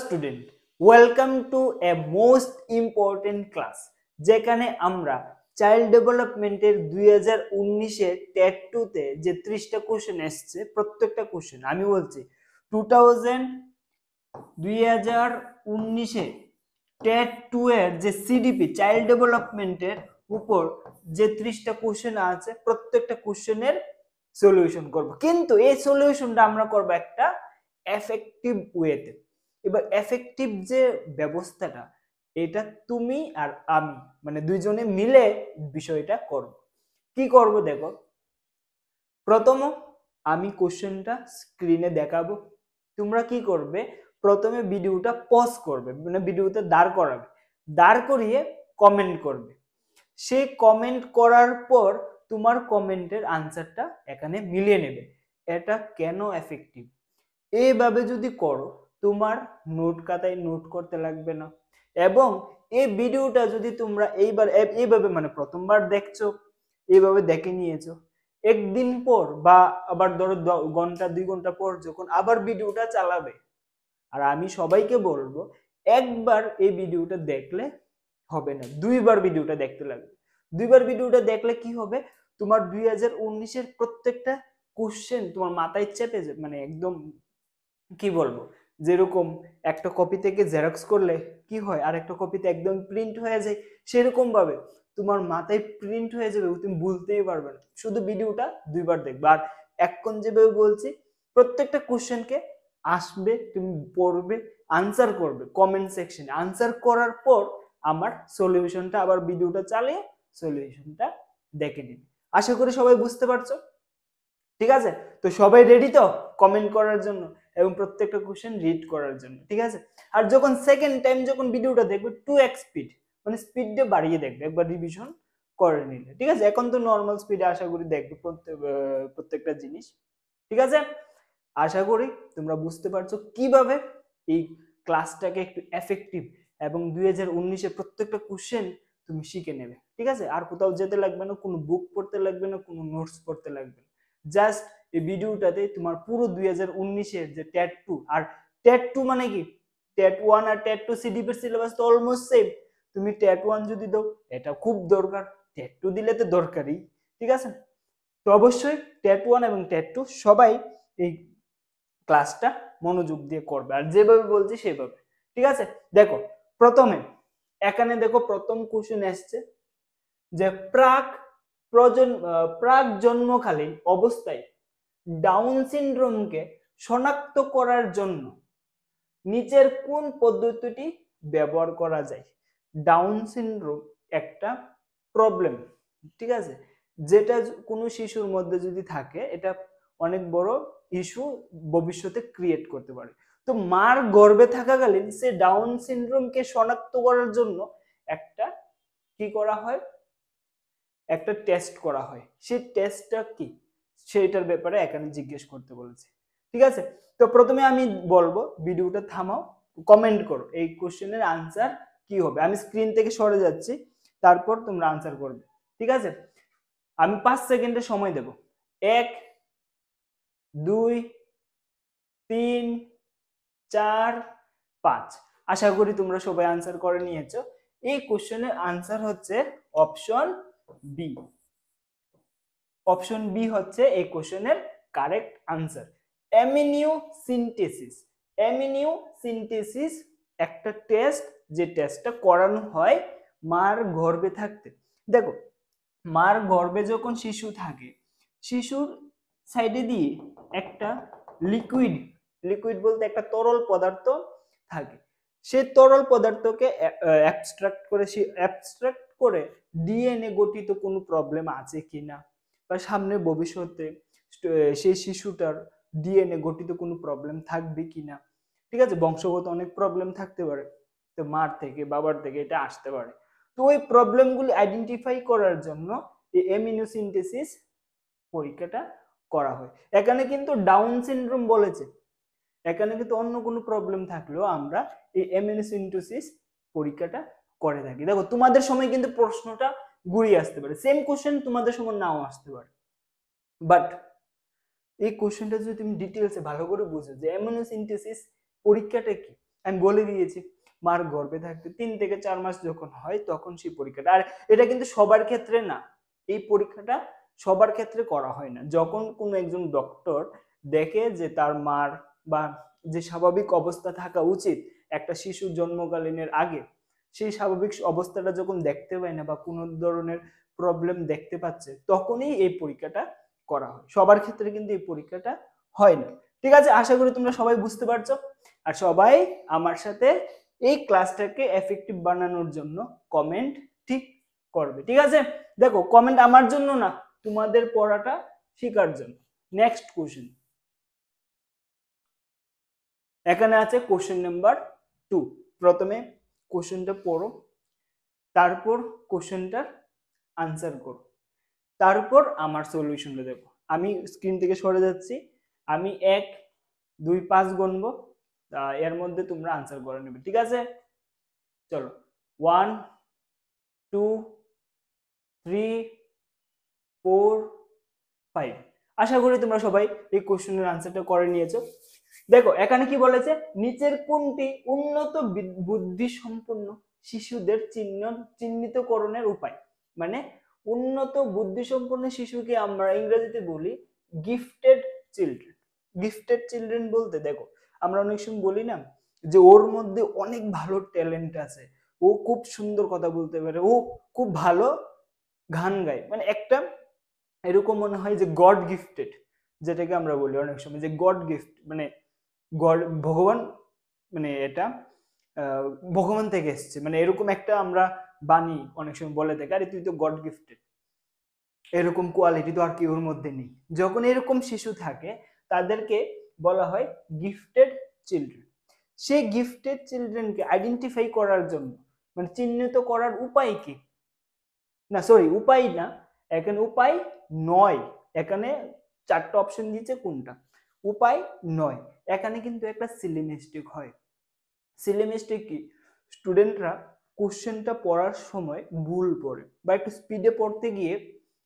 Student, welcome to A most important class, যেখানে আমরা child ডেভেলপমেন্টের 2019-এর টেট 2-তে যে 30টা কোশ্চেন এসছে, প্রত্যেকটা কোশ্চেন আমি বলছি 2019-এ টেট 2 এর যে সিডিপি চাইল্ড ডেভেলপমেন্টের উপর যে 30টা কোশ্চেন আছে, প্রত্যেকটা কোশ্চেনের সলিউশন করব। কিন্তু এই সলিউশনটা আমরা করব একটা এফেক্টিভ ওয়েতে। এবার এফেক্টিভ যে ব্যবস্থাটা, এটা তুমি আর আমি মানে দুইজনে মিলে বিষয়টা করব। কি করব দেখো, প্রথম আমি কোশ্চেনটা স্ক্রিনে দেখাবো, তোমরা কি করবে, প্রথমে ভিডিওটা পজ করবে, মানে ভিডিওতে দাঁড় করাবে, দাঁড় করিয়ে কমেন্ট করবে। সেই কমেন্ট করার পর তোমার কমেন্টের আনসারটা এখানে মিলিয়ে নেবে। এটা কেন এফেক্টিভ? এইভাবে যদি করো, তোমার নোট খাতায় নোট করতে লাগবে না। এবং এই ভিডিওটা যদি তোমরা এইভাবে মানে প্রথমবার দেখছো, এইভাবে দেখে নিয়েছো, একদিন পর বা আবার ধরো ঘন্টা 2 ঘন্টা পর যখন আবার ভিডিওটা চালাবে, আর আমি সবাইকে বলবো একবার এই ভিডিওটা দেখলে হবে না, দুইবার ভিডিওটা দেখতে লাগবে। দুইবার ভিডিওটা দেখলে কি হবে, তোমার 2019-এর প্রত্যেকটা কোশ্চেন তোমার মাথায় চেপে যাবে, মানে একদম কি বলবো, যেরকম একটা কপি থেকে জেরক্স করলে কি হয় আর একটা কপিতে একদম প্রিন্ট হয়ে যায়, সেরকম ভাবে তোমার মাথায় প্রিন্ট হয়ে যাবে, তুমি ভুলতেই পারবে না। শুধু ভিডিওটা দুইবার দেখবে। আর এখন যেভাবে বলছি, প্রত্যেকটা কোশ্চেনকে আসবে, তুমি পড়বে, আনসার করবে কমেন্ট সেকশনে। আনসার করার পর আমার সলিউশনটা আবার ভিডিওটা চালিয়ে সলিউশনটা দেখে নিবে। আশা করি সবাই বুঝতে পারছো, ঠিক আছে? তো সবাই রেডি তো কমেন্ট করার জন্য এবং প্রত্যেকটা কোশ্চেন রিড করার জন্য, ঠিক আছে? আর যখন সেকেন্ড টাইম যখন ভিডিওটা দেখবে 2x স্পিড, মানে স্পিডটা বাড়িয়ে দেখবে একবার রিভিশন করে নিলে, ঠিক আছে? এখন তো নর্মাল স্পিডে আশা করি দেখবে প্রত্যেকটা জিনিস, ঠিক আছে? আশা করি তোমরা বুঝতে পারছো কিভাবে এই ক্লাসটাকে একটু এফেক্টিভ এবং 2019-এর প্রত্যেকটা কোশ্চেন তুমি শিখে নেবে, ঠিক আছে? আর কোথাও যেতে লাগবে না, কোনো বুক পড়তে লাগবে না, কোনো নোটস পড়তে লাগবে না। জাস্ট এই ভিডিওটাতে তোমার পুরো 2019-এর যে টেট 2, আর টেট 2 মানে কি, টেট 1 আর টেট 2 সিডিপি সিলেবাস তো অলমোস্ট সেম। তুমি টেট 1 যদি দাও, এটা খুব দরকার, টেট 2 দিলে তো দরকারই, ঠিক আছে? তো অবশ্যই টেট 1 এবং টেট 2 সবাই এই ক্লাসটা মনোযোগ দিয়ে করবে, আর যেভাবে বলছি সেভাবে, ঠিক আছে? দেখো প্রথমে এখানে দেখো প্রথম কোশ্চেন আসছে যে প্রাক জন্মকালীন অবস্থায় ডাউন সিনড্রোমকে শনাক্ত করার জন্য নিচের কোন পদ্ধতিটি ব্যবহার করা যায়? ডাউন সিনড্রোম একটা প্রবলেম, ঠিক আছে, যেটা কোনো শিশুর মধ্যে যদি থাকে, এটা অনেক বড় ইস্যু ভবিষ্যতে ক্রিয়েট করতে পারে। তো মার গর্ভে থাকাকালীন সে ডাউন সিনড্রোমকে শনাক্ত করার জন্য একটা কি করা হয়, একটা টেস্ট করা হয়। সেই টেস্টটা কি, সেইটার ব্যাপারে এখানে জিজ্ঞেস করতে বলেছে, ঠিক আছে? তো প্রথমে আমি বলবো ভিডিওটা থামাও, কমেন্ট করো এই কোশ্চেনের আনসার কি হবে। আমি স্ক্রিন থেকে সরে যাচ্ছি, তারপর তোমরা আনসার করবে, ঠিক আছে? আমি 5 সেকেন্ডের সময় দেব। 1 2 3 4 5। আশা করি তোমরা সবাই আনসার করে নিয়েছো। এই কোশ্চেনের আনসার হচ্ছে অপশন বি। অপশন বি হচ্ছে এই কোশ্চেনের কারেক্ট আনসার। অ্যামিনিও সিনথেসিস, অ্যামিনিও সিনথেসিস একটা টেস্ট, যে টেস্টটা করানো হয় মার গর্ভে থাকতে। দেখো মার গর্ভে যখন শিশু থাকে, শিশুর সাইডে দিয়ে একটা লিকুইড, লিকুইড বলতে একটা তরল পদার্থ থাকে। সেই তরল পদার্থকে অ্যাবস্ট্রাক্ট করে ডিএনএ গঠিত কোনো প্রবলেম আছে কিনা, বা সামনে ভবিষ্যতে সেই শিশুটার ডিএনএ গঠিত কোনো প্রবলেম থাকবে কিনা, ঠিক আছে? বংশগত অনেক প্রবলেম থাকতে পারে, তো মার থেকে বাবার থেকে এটা আসতে পারে। তো ওই প্রবলেমগুলি আইডেন্টিফাই করার জন্য এই অ্যামিনোসিনথেসিস পরীক্ষাটা করা হয়। এখানে কিন্তু ডাউন সিনড্রোম বলেছে, এখানে কিন্তু অন্য কোনো প্রবলেম থাকলেও আমরা এই অ্যামিনোসিনথেসিস পরীক্ষাটা করে থাকি। দেখো তোমাদের সময় কিন্তু প্রশ্নটা ঘুরিয়ে আসতে পারে, সেম কোশ্চেন তোমাদের সময় নাও আসতে পারে, বাট এই কোশ্চেনটা যদি তুমি ডিটেলসে ভালো করে বুঝো যে অ্যামিনোসিনথেসিস পরীক্ষাটা কি, আমি বলে দিয়েছি মার গর্ভে থাকতে 3 থেকে 4 মাস যখন হয় তখন সেই পরীক্ষাটা। আর এটা কিন্তু সবার ক্ষেত্রে না, এই পরীক্ষাটা সবার ক্ষেত্রে করা হয় না। যখন কোনো একজন ডক্টর দেখে যে তার মার বা যে স্বাভাবিক অবস্থা থাকা উচিত একটা শিশুর জন্মকালীনের আগে, সেই স্বাভাবিক অবস্থাটা যখন দেখতে পায় না বা কোনো ধরনের প্রবলেম দেখতে পাচ্ছে, তখনই এই পরীক্ষাটা করা হয়। সবার ক্ষেত্রে কিন্তু এই পরীক্ষাটা হয় না। ঠিক আছে, আশা করি তোমরা সবাই বুঝতে পারছো। আর সবাই আমার সাথে এই ক্লাসটাকে এফেক্টিভ বানানোর জন্য কমেন্ট ঠিক করবে। ঠিক আছে, দেখো কমেন্ট আমার জন্য না, তোমাদের পড়াটা শেখার জন্য। নেক্সট কোশ্চেন, এখানে আছে কোশ্চেন নাম্বার 2। প্রথমে কোশ্চেনটা পড়ো, তারপর কোশ্চেনটার আনসার করো, তারপর আমার সলিউশনটা দেখো। আমি স্ক্রিন থেকে সরে যাচ্ছি, আমি 1 2 5 গণবো, এর মধ্যে তোমরা আনসার করে নেবে। ঠিক আছে, চলো 1 2 3 4 5। আশা করি তোমরা সবাই এই কোশ্চেনের আনসারটা করে নিয়েছো। দেখো এখানে কি বলেছে, নিচের কোনটি উন্নত বুদ্ধি সম্পন্ন শিশুদের চিহ্নিতকরণের উপায়। মানে উন্নত বুদ্ধি সম্পন্ন শিশুকে আমরা ইংরেজিতে বলি গিফটেড চিলড্রেন। গিফটেড চিলড্রেন বলতে দেখো আমরা অনেক সময় বলি না যে ওর মধ্যে অনেক ভালো ট্যালেন্ট আছে, ও খুব সুন্দর কথা বলতে পারে, ও খুব ভালো গান গায়, মানে একটা এরকম মনে হয় যে গড গিফটেড, যেটাকে আমরা বলি অনেক সময় যে গড গিফট, মানে গড ভগবান, মানে এটা ভগবান থেকে এসছে, মানে এরকম একটা আমরা বাণী অনেক সময় বলে থাকি, আরে তুই তো গড গিফটেড, এরকম কোয়ালিটি তো আর কেউর মধ্যে নেই। যখন এরকম শিশু থাকে তাদেরকে বলা হয় গিফটেড চিলড্রেন। সেই গিফটেড চিলড্রেনকে আইডেন্টিফাই করার জন্য, মানে চিহ্নিত করার উপায় কি, না সরি উপায় না, এখানে উপায় নয়, এখানে 4টা অপশন দিয়েছে, কোনটা উপায় নয়, এখানে কিন্তু একটা সিলি মিস্টেক হয়। সিলি মিস্টেক কি, স্টুডেন্টরা কোশ্চেনটা পড়ার সময় ভুল পড়ে বা একটু স্পিডে পড়তে গিয়ে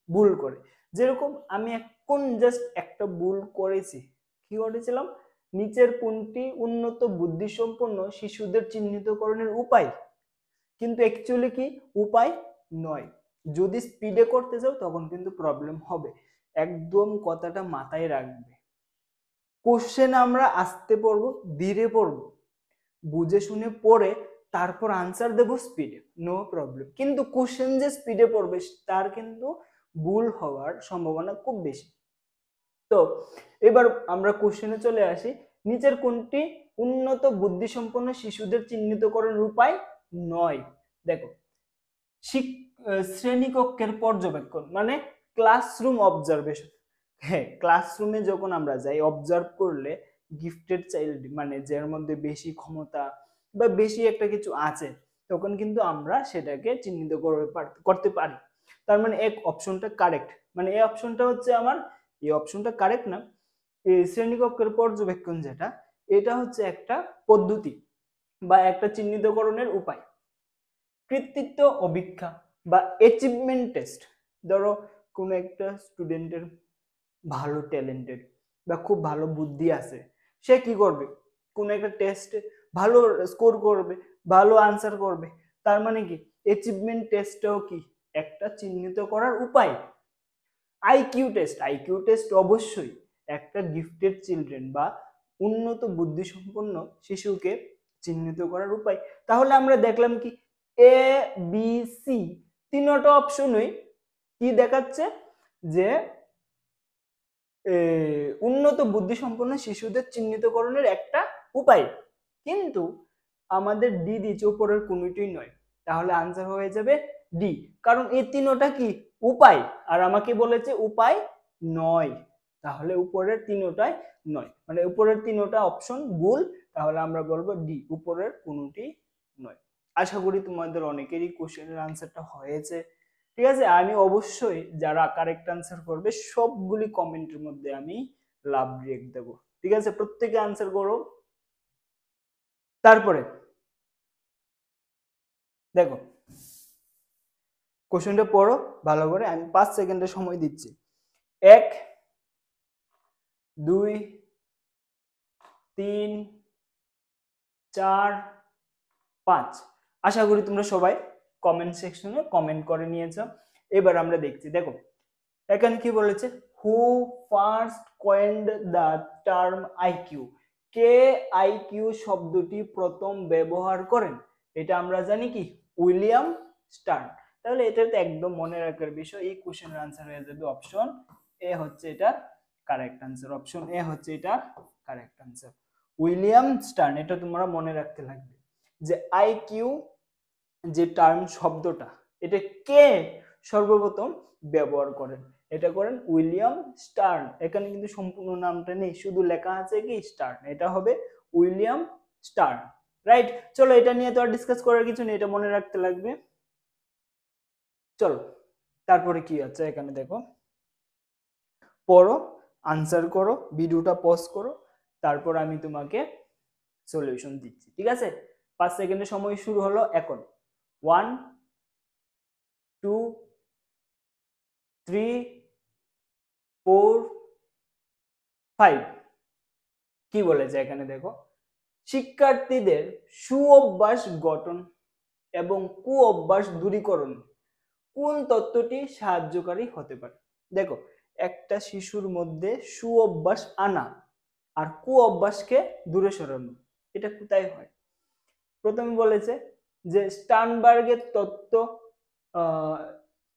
ভুল করে। যেরকম আমি এখন জাস্ট একটা ভুল করেছি, কি করেছিলাম, নিচের কোনটি উন্নত বুদ্ধিসম্পন্ন শিশুদের চিহ্নিতকরণের উপায়, কিন্তু অ্যাকচুয়ালি কি উপায় নয়। যদি স্পিডে করতে যাও তখন কিন্তু প্রবলেম হবে, একদম কথাটা মাথায় রাখবে। কোশ্চেন আমরা আস্তে পড়বো, ধীরে পড়বো, বুঝে শুনে পড়ে তারপর আনসার দেবো স্পিডে, নো প্রবলেম। কিন্তু কোশ্চেন যে স্পিডে পড়বে তার কিন্তু ভুল হওয়ার সম্ভাবনা খুব বেশি। তো এবার আমরা কোশ্চেনে চলে আসি, নিচের কোনটি উন্নত বুদ্ধিসম্পন্ন শিশুদের চিহ্নিতকরণের উপায় নয়। দেখো শ্রেণীকক্ষের পর্যবেক্ষণ, মানে ক্লাসরুম অবজারভেশন। হ্যাঁ, ক্লাসরুমে যখন আমরা যাই অবজার্ভ করলে গিফটেড চাইল্ড, মানে যার মধ্যে বেশি ক্ষমতা বা বেশি একটা কিছু আছে, তখন কিন্তু আমরা সেটাকে চিহ্নিত করতে পারি। তার মানে এক অপশনটা কারেক্ট, মানে এই অপশনটা হচ্ছে আমার, এই অপশনটা কারেক্ট না, এই শ্রেণীকক্ষের পর্যবেক্ষণ যেটা, এটা হচ্ছে একটা পদ্ধতি বা একটা চিহ্নিতকরণের উপায়। কৃতিত্ব অভিক্ষা বা অ্যাচিভমেন্ট টেস্ট, ধরো কোনো একটা স্টুডেন্টের ভালো ট্যালেন্টেড বা খুব ভালো বুদ্ধি আছে, সে কি করবে, কোনো একটা টেস্টে ভালো স্কোর করবে, ভালো আনসার করবে, তার মানে কি অ্যাচিভমেন্ট টেস্টটাও কি একটা চিহ্নিত করার উপায়। আইকিউ টেস্ট, আইকিউ টেস্ট অবশ্যই একটা গিফটেড চিলড্রেন বা উন্নত বুদ্ধিসম্পন্ন শিশুকে চিহ্নিত করার উপায়। তাহলে আমরা দেখলাম কি এ বি সি তিনটা অপশনই কি দেখাচ্ছে, যে উন্নত বুদ্ধিসম্পন্ন শিশুদের চিহ্নিতকরণের একটা উপায়। কিন্তু আমাদের ডি দিচ্ছে উপরের কোনোটিই নয়, তাহলে আনসার হয়ে যাবে ডি, কারণ এই তিনটা কি উপায়, আর আমাকে বলেছে উপায় নয়, তাহলে উপরের তিনটাই নয়, মানে উপরের তিনটা অপশন ভুল, তাহলে আমরা বলবো ডি, উপরের কোনোটি নয়। আশা করি তোমাদের অনেকেরই কোশ্চেনের আনসারটা হয়েছে। ঠিক আছে, আমি অবশ্যই যারা কারেক্ট আনসার করবে সবগুলি কমেন্টের মধ্যে আমি লাভ রিয়েক্ট দেবো। ঠিক আছে, প্রত্যেকে আনসার করো। তারপরে দেখো কোশ্চেনটা পড়ো ভালো করে, আমি 5 সেকেন্ডের সময় দিচ্ছি। 1 2 3 4 5। আশা করি তোমরা সবাই কমেন্ট সেকশনে কমেন্ট করে নিয়েছো। এবার আমরা দেখছি, দেখো এখানে কি বলেছে, who first coined the term IQ, কে আইকিউ শব্দটি প্রথম ব্যবহার করেন? এটা আমরা জানি কি, উইলিয়াম স্টার্ন। তাহলে এটা তো একদম মনে রাখার বিষয়। এই কোশ্চেনের আনসার হয়ে যাবে অপশন এ, হচ্ছে এটা কারেক্ট আনসার। অপশন এ হচ্ছে এটা কারেক্ট আনসার, উইলিয়াম স্টার্ন। এটা তোমরা মনে রাখতে লাগবে যে আইকিউ যে টার্ম শব্দটা, এটা কে সর্বপ্রথম ব্যবহার করেন? এটা করেন উইলিয়াম স্টার্ন। এখানে কিন্তু সম্পূর্ণ নামটা নেই, শুধু লেখা আছে কি স্টার্ন, এটা হবে উইলিয়াম স্টার্ন। রাইট, চলো এটা নিয়ে তো আর ডিসকাস করার কিছু নেই, এটা মনে রাখতে লাগবে। চলো তারপরে কি আছে এখানে দেখো, পড়ো, আনসার করো, ভিডিওটা পজ করো, তারপর আমি তোমাকে সলিউশন দিচ্ছি, ঠিক আছে? 5 সেকেন্ডের সময় শুরু হলো এখন। 1 2 3 4 5। কি বলেছে এখানে দেখো, শিক্ষার্থীদের সুঅভ্যাস গঠন এবং কুঅভ্যাস দূরীকরণ কোন তত্ত্বটি সাহায্যকারী হতে পারে? দেখো, একটা শিশুর মধ্যে সুঅভ্যাস আনা আর কুঅভ্যাসকে দূরে সরানো, এটা কোথায় হয়? প্রথমে বলেছে যে স্টার্নবার্গের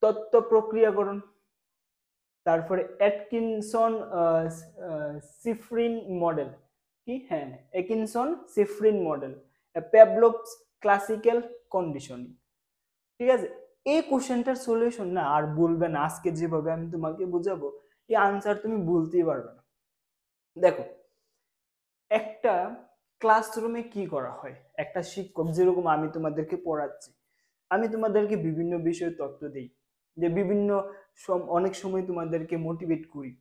তত্ত্ব প্রক্রিয়াকরণ, তারপরে অ্যাটকিনসন সিফরিন মডেল, কি, হ্যাঁ অ্যাটকিনসন সিফরিন মডেল, প্যাভলভস ক্লাসিক্যাল কন্ডিশনিং। ঠিক আছে, এই কোশ্চেনটার সলিউশন না আর বলবে না, আজকে যেভাবে আমি তোমাকে বুঝাবো এই আনসার তুমি বলতেই পারবে না। দেখো, একটা ক্লাসরুমে কি করা হয়, একটা শিক্ষক যেরকম আমি তোমাদেরকে পড়াচ্ছি, আমি তোমাদেরকে বিভিন্ন বিষয়ে তথ্য দিই, যে বিভিন্ন অনেক সময় তোমাদেরকে মোটিভেট করি,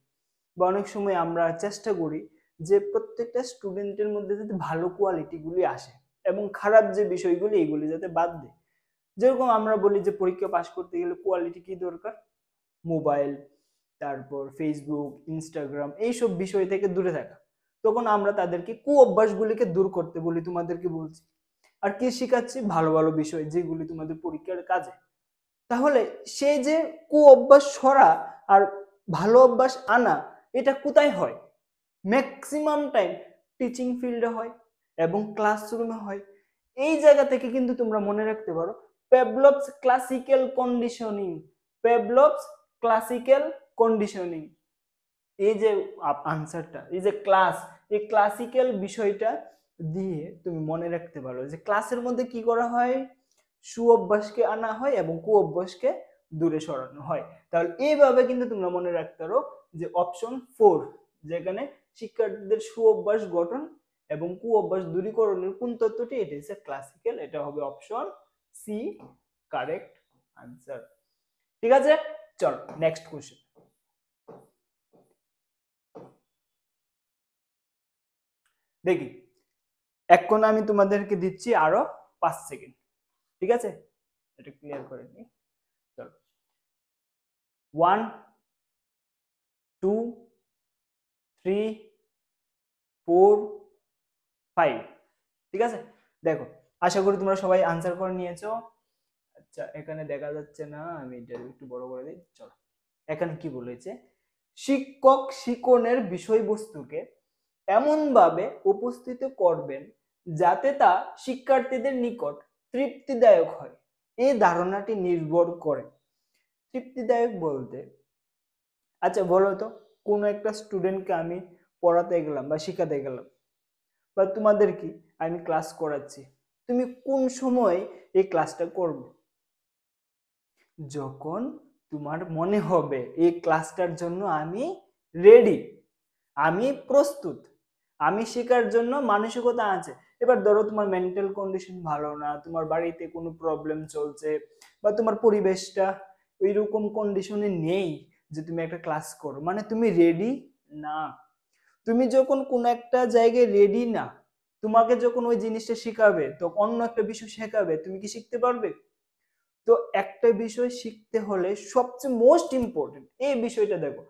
বা অনেক সময় আমরা চেষ্টা করি যে প্রত্যেকটা স্টুডেন্টের মধ্যে যাতে ভালো কোয়ালিটিগুলি আসে এবং খারাপ যে বিষয়গুলি এগুলি যাতে বাদ দেয়। যেরকম আমরা বলি যে পরীক্ষা পাস করতে গেলে কোয়ালিটি কি দরকার, মোবাইল, তারপর ফেসবুক, ইনস্টাগ্রাম, এইসব বিষয় থেকে দূরে থাকা। তখন আমরা তাদেরকে কুঅভ্যাসগুলিকে দূর করতে বলি, তোমাদেরকে বলছি। আর কি শিখাচ্ছি, ভালো ভালো বিষয় যেগুলি তোমাদের পরীক্ষার কাজে। তাহলে সেই যে কুঅভ্যাস সরা আর ভালো অভ্যাস আনা, এটা কোথায় হয়? ম্যাক্সিমাম টাইম টিচিং ফিল্ডে হয় এবং ক্লাসরুমে হয়। এই জায়গা থেকে কিন্তু তোমরা মনে রাখতে পারো প্যাভলভস ক্লাসিক্যাল কন্ডিশনিং, প্যাভলভস ক্লাসিক্যাল কন্ডিশনিং, এই যে আনসারটা, এই যে ক্লাস, এই ক্লাসিক্যাল বিষয়টা দিয়ে তুমি মনে রাখতে পারো যে ক্লাসের মধ্যে কি করা হয়, সুঅভ্যাসকে আনা হয় এবং কুঅভ্যাসকে দূরে সরানো হয়। তাহলে এইভাবে কিন্তু তোমরা মনে রাখতে পারো যে অপশন 4, যেখানে শিক্ষার্থীদের সুঅভ্যাস গঠন এবং কুঅভ্যাস দূরীকরণের কোন তত্ত্বটি, এটা হচ্ছে ক্লাসিক্যাল, এটা হবে অপশন সি কারেক্ট আনসার। ঠিক আছে, চলো নেক্সট কোশ্চেন দেখি। এখন আমি তোমাদেরকে দিচ্ছি আরো 5 সেকেন্ড, ঠিক আছে? এটা ক্লিয়ার করে নিই। চলো 1 2 3 4 5। ঠিক আছে, দেখো আশা করি তোমরা সবাই আনসার করে নিয়েছো। আচ্ছা, এখানে দেখা যাচ্ছে না, আমি এটা একটু বড় করে দিই। চলো, এখানে কি বলেছে, শিক্ষক শিক্ষণের বিষয়বস্তুকে এমনভাবে উপস্থিত করবেন যাতে তা শিক্ষার্থীদের নিকট তৃপ্তিদায়ক হয়। এই ধারণাটি নির্ভর করে। তৃপ্তিদায়ক বলতে, আচ্ছা বলো তো, কোনো একটা স্টুডেন্টকে আমি পড়াতে গেলাম বা শেখাতে গেলাম, বা তোমাদের কি আমি ক্লাস করাচ্ছি, তুমি কোন সময় এই ক্লাসটা করবে? যখন তোমার মনে হবে এই ক্লাসটার জন্য আমি রেডি, আমি প্রস্তুত, আমি শেখার জন্য মানসিকতা আছে। এবার ধরো তোমার মেন্টাল কন্ডিশন ভালো না, তোমার বাড়িতে কোনো প্রবলেম চলছে, বা তোমার পরিবেশটা ওইরকম কন্ডিশনে নেই যে তুমি একটা ক্লাস করো, মানে তুমি রেডি না। তুমি যখন কোনো একটা জায়গায় রেডি না, তোমাকে যখন ওই জিনিসটা শেখাবে, তো অন্য একটা বিষয় শেখাবে, তুমি কি শিখতে পারবে? তো একটা বিষয় শিখতে হলে সবচেয়ে মোস্ট ইম্পর্টেন্ট এই বিষয়টা দেখো,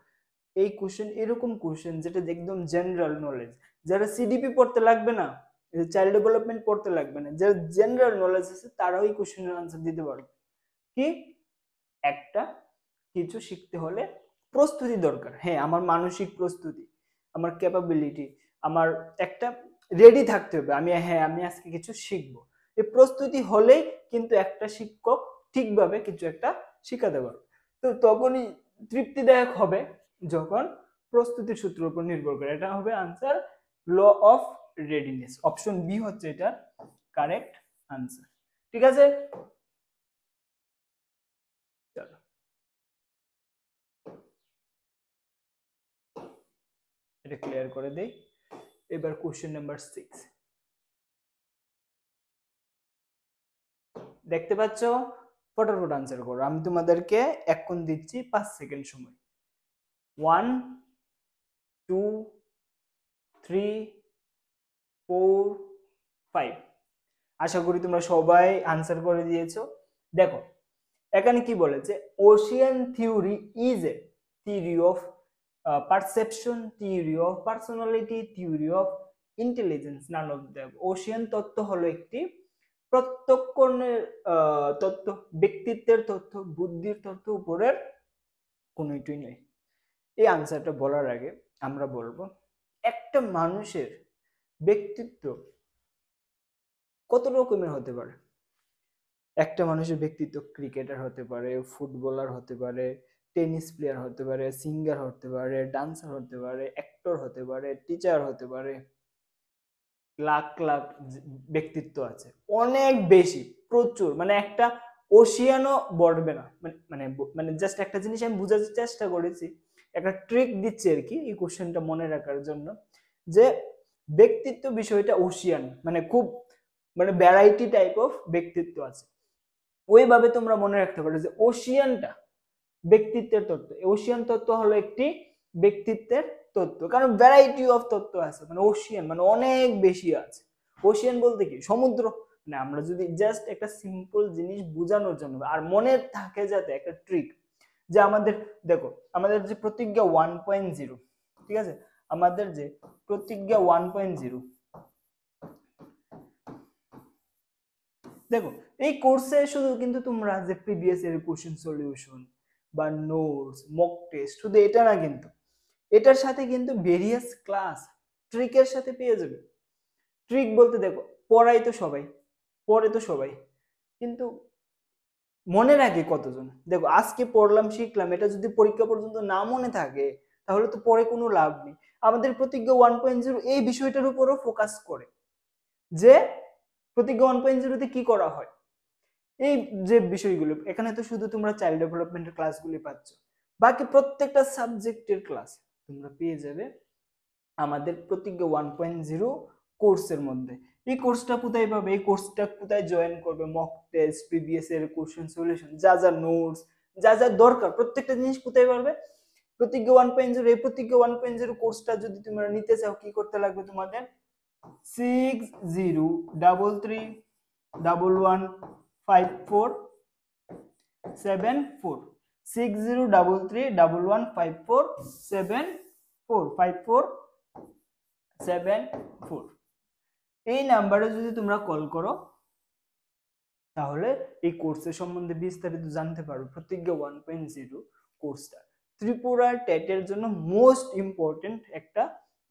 এই কোশ্চেন এরকম কোশ্চেন যেটা একদম জেনারেল নলেজ, যারা সিডিপি পড়তে লাগবে না, চাইল্ড ডেভেলপমেন্ট পড়তে লাগবে না, যার জেনারেল নলেজ আছে তারাও এই কোশ্চেনের আনসার দিতে পারবে। কি একটা কিছু শিখতে হলে প্রস্তুতি দরকার। হ্যাঁ, আমার মানসিক প্রস্তুতি, আমার ক্যাপাবিলিটি, আমার একটা রেডি থাকতে হবে। আমি আজকে কিছু শিখবো। এই প্রস্তুতি হলেই কিন্তু একটা শিক্ষক ঠিকভাবে কিছু একটা শিখাতে পারবে। তো তখনই তৃপ্তিদায়ক হবে যখন প্রস্তুতির সূত্রের উপর নির্ভর করে। এটা হবে answer, law of readiness. Option B হচ্ছে এটা কারেক্ট আনসার। ঠিক আছে, চলো এটা ক্লিয়ার করে দেই। এবার কোশ্চেন নাম্বার 6 দেখতে পাচ্ছ, ফটাফট আনসার করো। আমি তোমাদেরকে এখন দিচ্ছি 5 সেকেন্ড সময়। 1 2 3 4 5। আশা করি তোমরা সবাই আনসার করে দিয়েছো। দেখো এখানে কি বলেছে, Ocean theory is a theory of perception, theory of personality, theory of intelligence, none of them. Ocean তত্ত্ব হলো একটি প্রত্যক্ষণের তত্ত্ব, ব্যক্তিত্বের তথ্য, বুদ্ধির তথ্য, উপরের কোনোটাই নয়। এই আনসারটা বলার আগে আমরা বলবো একটা মানুষের ব্যক্তিত্ব কত রকমের হতে পারে। একটা মানুষের ব্যক্তিত্ব ক্রিকেটার হতে পারে, ফুটবলার হতে পারে, টেনিস প্লেয়ার হতে পারে, সিঙ্গার হতে পারে, ডান্সার হতে পারে, অ্যাক্টর হতে পারে, টিচার হতে পারে। লাখ লাখ ব্যক্তিত্ব আছে, অনেক বেশি, প্রচুর। মানে একটা ওশিয়ানও বড়বে না। মানে মানে জাস্ট একটা জিনিস আমি বোঝার চেষ্টা করেছি, একটা ট্রিক দিচ্ছি আর কি এই কোশ্চেনটা মনে রাখার জন্য, যে ব্যক্তিত্ব বিষয়টা ওশিয়ান, মানে খুব মানে ভ্যারাইটি টাইপ অফ ব্যক্তিত্ব আছে। ওইভাবে তোমরা মনে রাখতে পারো যে ওশিয়ানটা ব্যক্তিত্বের তত্ত্ব। ওশিয়ান তত্ত্ব হলো একটি ব্যক্তিত্বের তত্ত্ব, কারণ ভ্যারাইটি অফ তত্ত্ব আছে। মানে ওশিয়ান মানে অনেক বেশি আছে। ওশিয়ান বলতে কি, সমুদ্র। মানে আমরা যদি জাস্ট একটা সিম্পল জিনিস বোঝানোর জন্য, আর মনে থাকে যাতে একটা ট্রিক, যে আমাদের দেখো আমাদের যে প্রতিজ্ঞা 1.0, ঠিক আছে, আমাদের যে প্রতিজ্ঞা 1.0, দেখো এই কোর্সে শুধু কিন্তু তোমরা যে প্রিভিয়াস এর কোশ্চেন সলিউশন বা নোটস, মক টেস্ট, শুধু এটা না, কিন্তু এটার সাথে কিন্তু ভেরিয়াস ক্লাস ট্রিকের সাথে পেয়ে যাবে। ট্রিক বলতে দেখো পড়াই তো সবাই, পড়ে তো সবাই, কিন্তু মনে রাখে কতজন? দেখো আজকে পড়লাম শিখলাম, এটা যদি পরীক্ষা পর্যন্ত না মনে থাকে তাহলে তো পরে কোনো লাভ নেই। আমাদের প্রতিজ্ঞা 1.0 এই বিষয়টার উপরও ফোকাস করে, যে প্রতিজ্ঞা 1.0 তে কি করা হয়। এই যে বিষয়গুলো এখানে তো শুধু তোমরা চাইল্ড ডেভেলপমেন্টের ক্লাসগুলি পাচ্ছ, বাকি প্রত্যেকটা সাবজেক্টের ক্লাস তোমরা পেয়ে যাবে আমাদের প্রতিজ্ঞা 1.0 কোর্সের মধ্যে। এই কোর্সটা কোথায় পাবে? এই কোর্সটা কোথায় জয়েন করবে? মক টেস্ট, প্রিভিয়াস এর কোশ্চেন সলিউশন, যা যা নোটস, যা যা দরকার প্রত্যেকটা জিনিস কোথায় পারবে? প্রতিজ্ঞা 1.0। এই প্রতিজ্ঞা 1.0 কোর্সটা যদি তোমরা নিতে চাও কি করতে লাগবে তোমাদের? 6033115474, 6033115474 এই নাম্বারে যদি তোমরা কল করো তাহলে এই কোর্সের সম্বন্ধে বিস্তারিত জানতে পারো। প্রতিজ্ঞা 1.0 কোর্সটা ত্রিপুরা টেটের জন্য মোস্ট ইম্পর্টেন্ট একটা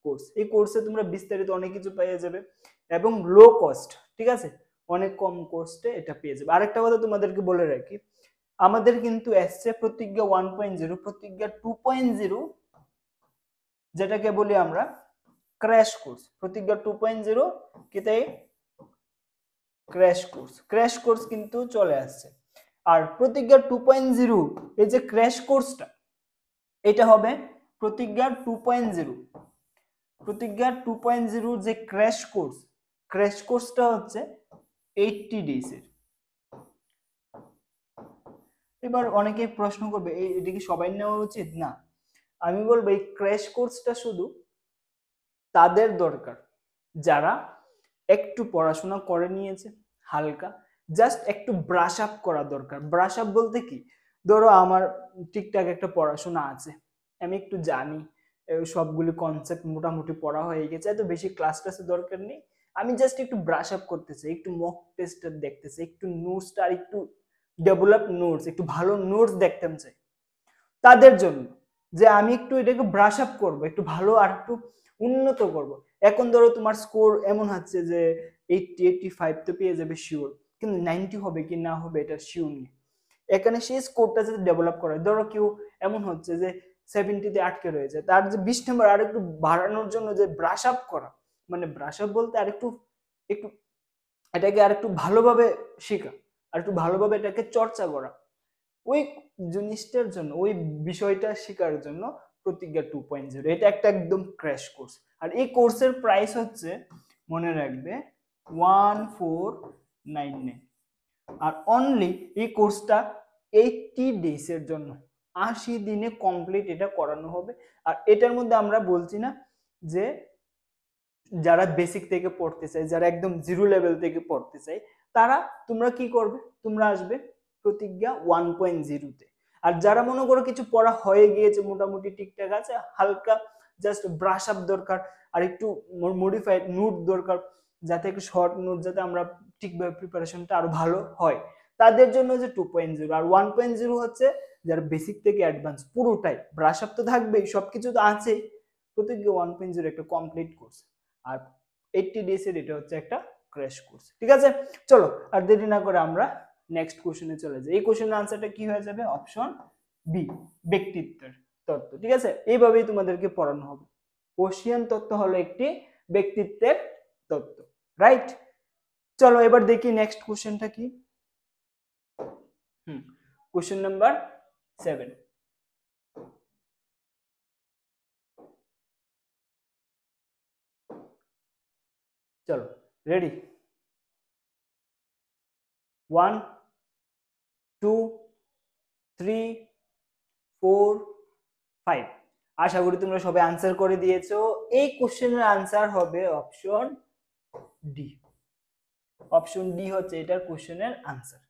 কোর্স। এই কোর্সে তোমরা বিস্তারিত অনেক কিছু পেয়ে যাবে এবং লো কস্ট, ঠিক আছে, অনেক কম কস্টে এটা পেয়ে যাবে। আরেকটা কথা তোমাদেরকে বলে রাখি, আমাদের কিন্তু এসছে প্রতিজ্ঞা 1.0, প্রতিজ্ঞা 2.0 যেটাকে বলি আমরা ক্র্যাশ কোর্স। প্রতিজ্ঞা 2.0 কিতাই ক্র্যাশ কোর্স, ক্র্যাশ কোর্স কিন্তু চলে আসছে। আর প্রতিজ্ঞা 2.0 এই যে ক্র্যাশ কোর্সটা, এটা হবে প্রতিজ্ঞা 2.0। প্রতিজ্ঞা 2.0 যে ক্র্যাশ কোর্স, ক্র্যাশ কোর্সটা হচ্ছে 80 ডেজ এর। এবার অনেকে প্রশ্ন করবে এটা কি সবাই নেওয়া উচিত? না, আমি বলবো এই ক্র্যাশ কোর্সটা শুধু তাদের দরকার যারা একটু পড়াশোনা করে নিয়েছে হালকা, জাস্ট একটু ব্রাশ আপ করা দরকার। ব্রাশ আপ বলতে কি, ধরো আমার ঠিকঠাক একটা পড়াশোনা আছে, আমি একটু জানি, সবগুলি কনসেপ্ট মোটামুটি পড়া হয়ে গেছে, এত বেশি ক্লাস টাসে দরকার নেই, আমি জাস্ট একটু ব্রাশ আপ করতে চাই, একটু মক টেস্ট দেখতে চাই, একটু নোটসটা আর একটু ডেভেলপ নোটস, একটু ভালো নোটস দেখতে চাই, তাদের জন্য যে আমি একটু এটাকে ব্রাশ আপ করবো, একটু ভালো আর একটু উন্নত করব। এখন ধরো তোমার স্কোর এমন হচ্ছে যে 80-85 তো পেয়ে যাবে শিওর, কিন্তু 90 হবে কি না হবে এটা শিওর নেই। এখানে সেই স্কোরটা যাতে ডেভেলপ করা, ধরো কেউ এমন হচ্ছে যে 70-তে আটকে রয়েছে, তার যে 20 নম্বর আর একটু বাড়ানোর জন্য যে ব্রাশ আপ করা, মানে ব্রাশ আপ বলতে আর একটু একটু এটাকে আর একটু ভালোভাবে শেখা, আর একটু ভালোভাবে এটাকে চর্চা করা, ওই জিনিসটার জন্য, ওই বিষয়টা শেখার জন্য প্রতিজ্ঞা 2.0 এটা একটা একদম ক্র্যাশ কোর্স। আর এই কোর্সের প্রাইস হচ্ছে, মনে রাখবে, 1499। আর অনলি এই কোর্সটা 80 ডেজ এর জন্য, 80 দিনে কমপ্লিট এটা করানো হবে। আর এটার মধ্যে আমরা বলছি না যে যারা বেসিক থেকে পড়তে চায়, যারা একদম জিরো লেভেল থেকে পড়তে চায়, তারা তোমরা কি করবে, তোমরা আসবে প্রতিজ্ঞা 1.0-তে। আর যারা মনে করো কিছু পড়া হয়ে গিয়েছে, মোটামুটি ঠিকঠাক আছে, হালকা জাস্ট ব্রাশ আপ দরকার, আর একটু মডিফাইড নোট দরকার, যাতে একটু শর্ট নোট, যাতে আমরা ঠিকভাবে প্রিপারেশনটা আরো ভালো হয়, তাদের জন্য যে 2.0। আর 1.0 হচ্ছে যারা বেসিক থেকে অ্যাডভান্স পুরোটাই, ব্রাশ আপ তো থাকবেই, সবকিছু তো আছেই। প্রতিজ্ঞা 1.0 একটা কমপ্লিট কোর্স, আর 80 ডেজ এর এটা হচ্ছে একটা ক্র্যাশ কোর্স। ঠিক আছে, চলো আর দেরি না করে আমরা নেক্সট কোশ্চেনে চলে যাই। এই কোশ্চেনের আনসারটা কি হয়ে যাবে? অপশন বি, ব্যক্তিত্বের তত্ত্ব। ঠিক আছে, এইভাবেই তোমাদেরকে পড়ানো হবে। কোশ্চেন তত্ত্ব হলো একটি ব্যক্তিত্বের তত্ত্ব, রাইট? চলো এবার দেখি নেক্সট কোশ্চেনটা কি। Question number 7। চলো রেডি? 1 2 3 4 5। আশা করি তোমরা সবাই আনসার করে দিয়েছো। এই কোশ্চেনের আনসার হবে অপশন ডি। অপশন ডি হচ্ছে এটার কোশ্চেনের আনসার।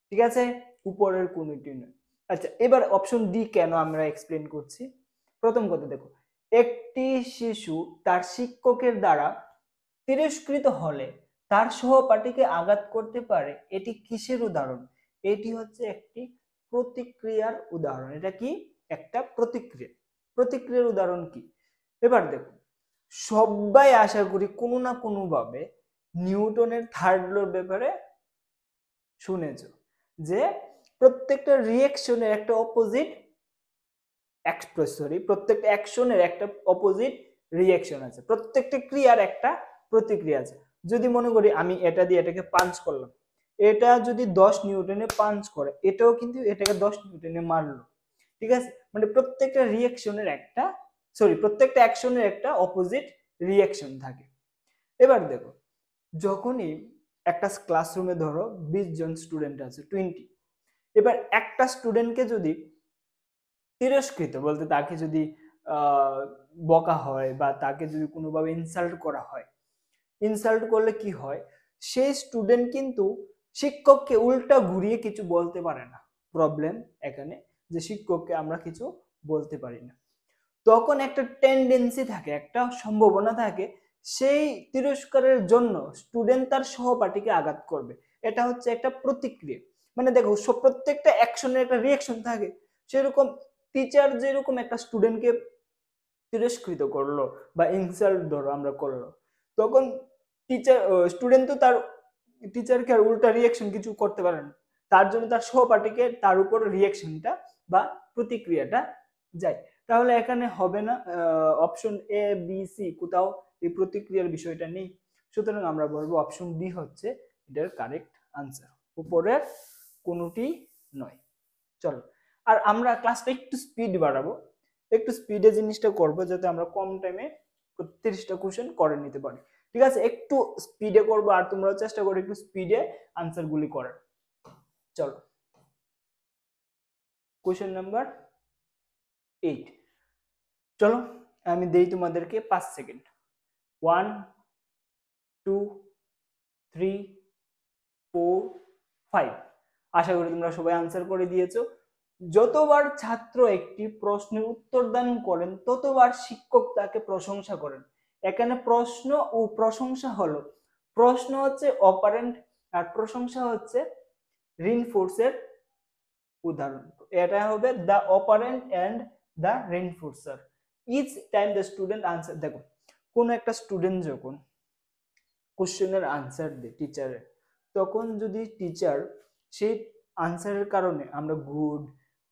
ঠিক আছে, উপরের কোনটি নয়। আচ্ছা, এবার অপশন ডি কেন আমরা এক্সপ্লেন করছি। প্রথম কথা দেখো, একটি শিশু তার শিক্ষকের দ্বারা তিরস্কৃত হলে তার সহপাঠীকে আঘাত করতে পারে, এটি কিসের উদাহরণ? এটি হচ্ছে একটি প্রতিক্রিয়ার উদাহরণ। এটা কি? একটা প্রতিক্রিয়া। প্রতিক্রিয়ার উদাহরণ কি? এবার দেখো, সবাই আশা করি কোনো না কোনো ভাবে নিউটনের থার্ড লর ব্যাপারে শুনেছ, যে প্রত্যেকটা রিঅ্যাকশনের একটা অপোজিট, প্রত্যেকটা অ্যাকশনের একটা অপোজিট রিঅ্যাকশন আছে, প্রত্যেকটা ক্রিয়ার একটা প্রতিক্রিয়া আছে। যদি মনে করি আমি এটা দিয়ে এটাকে পাঞ্চ করলাম, এটা যদি 10 নিউটনে পাঞ্চ করে, এটাও কিন্তু এটাকে 10 নিউটনে মারলো। ঠিক আছে, মানে প্রত্যেকটা রিঅ্যাকশনের একটা প্রত্যেকটা অ্যাকশনের একটা অপোজিট রিঅ্যাকশন থাকে। এবার দেখো, যখনই একটা ক্লাসরুমে ধরো 20 জন স্টুডেন্ট আছে, 20, এবার একটা স্টুডেন্টকে যদি তিরস্কৃত বলতে, তাকে যদি বকা হয় বা তাকে যদি কোনোভাবে ইনসাল্ট করা হয়, ইনসাল্ট করলে কি হয়, সেই স্টুডেন্ট কিন্তু শিক্ষককে উল্টা ঘুরিয়ে কিছু বলতে পারে না। প্রবলেম এখানে যে শিক্ষককে আমরা কিছু বলতে পারি না, তখন একটা টেন্ডেন্সি থাকে, একটা সম্ভাবনা থাকে, সেই তিরস্কারের জন্য স্টুডেন্ট তার সহপাঠীকে আঘাত করবে। এটা হচ্ছে একটা প্রতিক্রিয়া। মানে দেখো, প্রত্যেকটা অ্যাকশনের একটা রিঅ্যাকশন থাকে। সেরকম টিচার যেরকম একটা স্টুডেন্টকে তিরস্কৃত করলো বা ইনসাল্ট ধরো আমরা করলো, তখন টিচার স্টুডেন্ট তো তার টিচারকে আর উল্টা রিঅ্যাকশন কিছু করতে পারে না, তার জন্য তার সহপাঠীকে তার উপর রিঅ্যাকশনটা বা প্রতিক্রিয়াটা যায়। তাহলে এখানে হবে না, অপশন এ বি সি কোথাও এই প্রতিক্রিয়ার বিষয়টা নেই। সুতরাং আমরা বলবো অপশন ডি হচ্ছে এটার কারেক্ট আনসার, উপরের কোনোটি নয়। চলো, আর আমরা ক্লাসটা একটু স্পিড বাড়াবো, একটু স্পিডে জিনিসটা করবো, যাতে আমরা কম টাইমে 30টা কোশ্চেন করে নিতে পারি। ঠিক আছে, একটু স্পিডে করবো, আর তোমরা চেষ্টা করো একটু স্পিডে আনসার গুলি করার। চলো, কোশ্চেন নাম্বার 8। চলো আমি দেই তোমাদেরকে 5 সেকেন্ড। 1 2 3 4 5। আশা করি তোমরা সবাই আনসার করে দিয়েছো। যতবার ছাত্র একটি প্রশ্নের উত্তর দান করেন, ততবার শিক্ষক তাকে প্রশংসা করেন। এখানে প্রশ্ন ও প্রশংসা হলো প্রশ্ন হচ্ছে অপারেন্ট আর প্রশংসা হচ্ছে রিনফোর্সের উদাহরণ। এটা হবে the operant and the reinforcer. Each time the student answer, দেখো কোন একটা স্টুডেন্ট যখন কোশ্চেনের আনসার দেয় টিচারের, তখন যদি টিচার সেই আনসারের কারণে আমরা গুড,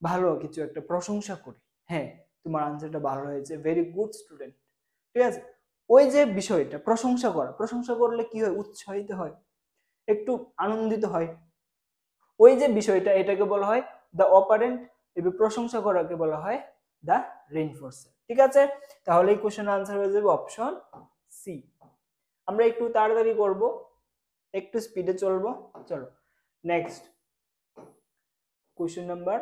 ভালো কিছু একটা প্রশংসা করি, হ্যাঁ তোমার আনসারটা ভালো হয়েছে, ভেরি গুড স্টুডেন্ট, ঠিক আছে, ওই যে বিষয়টা প্রশংসা করা, প্রশংসা করলে কি হয়, উৎসাহিত হয়, একটু আনন্দিত হয়, ওই যে বিষয়টা এটাকে বলা হয় দ্য অপারেন্ট, এবং প্রশংসা করাকে বলা হয় দ্য রিনফোর্সার। ঠিক আছে, তাহলে এই কোশ্চেন আনসার হয়ে যাবে অপশন সি। আমরা একটু তাড়াতাড়ি করব, একটু স্পিডে চলবো। চলো নেক্সট কোশ্চেন নাম্বার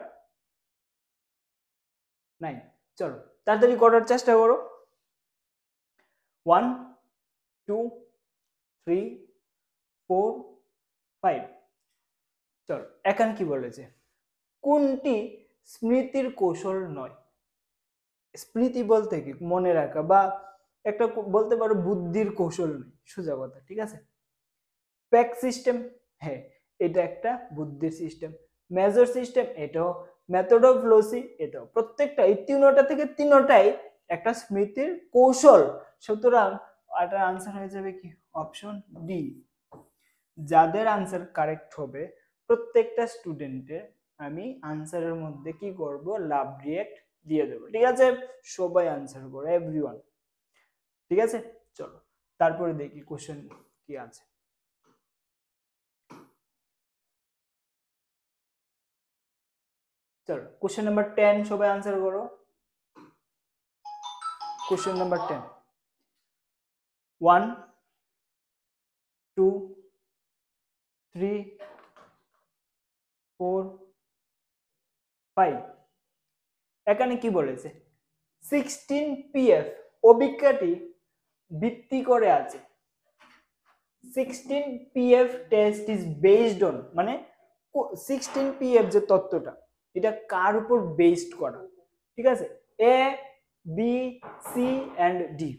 9। চলো তাড়াতাড়ি করার চেষ্টা করো। 1 2 3 4 5। চলো এখানে কি বলেছে, কোনটি স্মৃতির কৌশল নয়? স্মৃতি বলতে কি মনে রাখা বা একটা বলতে পারো বুদ্ধির কৌশল নয়, সোজা কথা, ঠিক আছে। প্যাক সিস্টেম, হ্যাঁ এটা একটা বুদ্ধির সিস্টেম। মেজর সিস্টেম, এটাও। মেথডোলজি, এটাও। প্রত্যেকটা এই তিনটা থেকে তিনটাই একটা স্মৃতির কৌশল। সুতরাং এটার আনসার হয়ে যাবে কি অপশন ডি। যাদের আনসার কারেক্ট হবে প্রত্যেকটা স্টুডেন্টের আমি আনসারের মধ্যে কি করব, লাভ রিয়েক্ট দিয়ে দেবো। ঠিক আছে, সবাই আনসার করো, এভরিওয়ান। ঠিক আছে, চলো তারপরে দেখি কোশ্চেন কি আছে। চলো কোশ্চেন নাম্বার 10 সবাই আনসার করো। Question number 10। 1 2 3 4 5। এখানে কি বলেছে, 16 PF অভিজ্ঞতাটি ভিত্তি করে আছে। 16 PF test is based on, মানে 16 PF যে তত্ত্বটা এটা কার উপর বেসড করা, ঠিক আছে, A B C and D,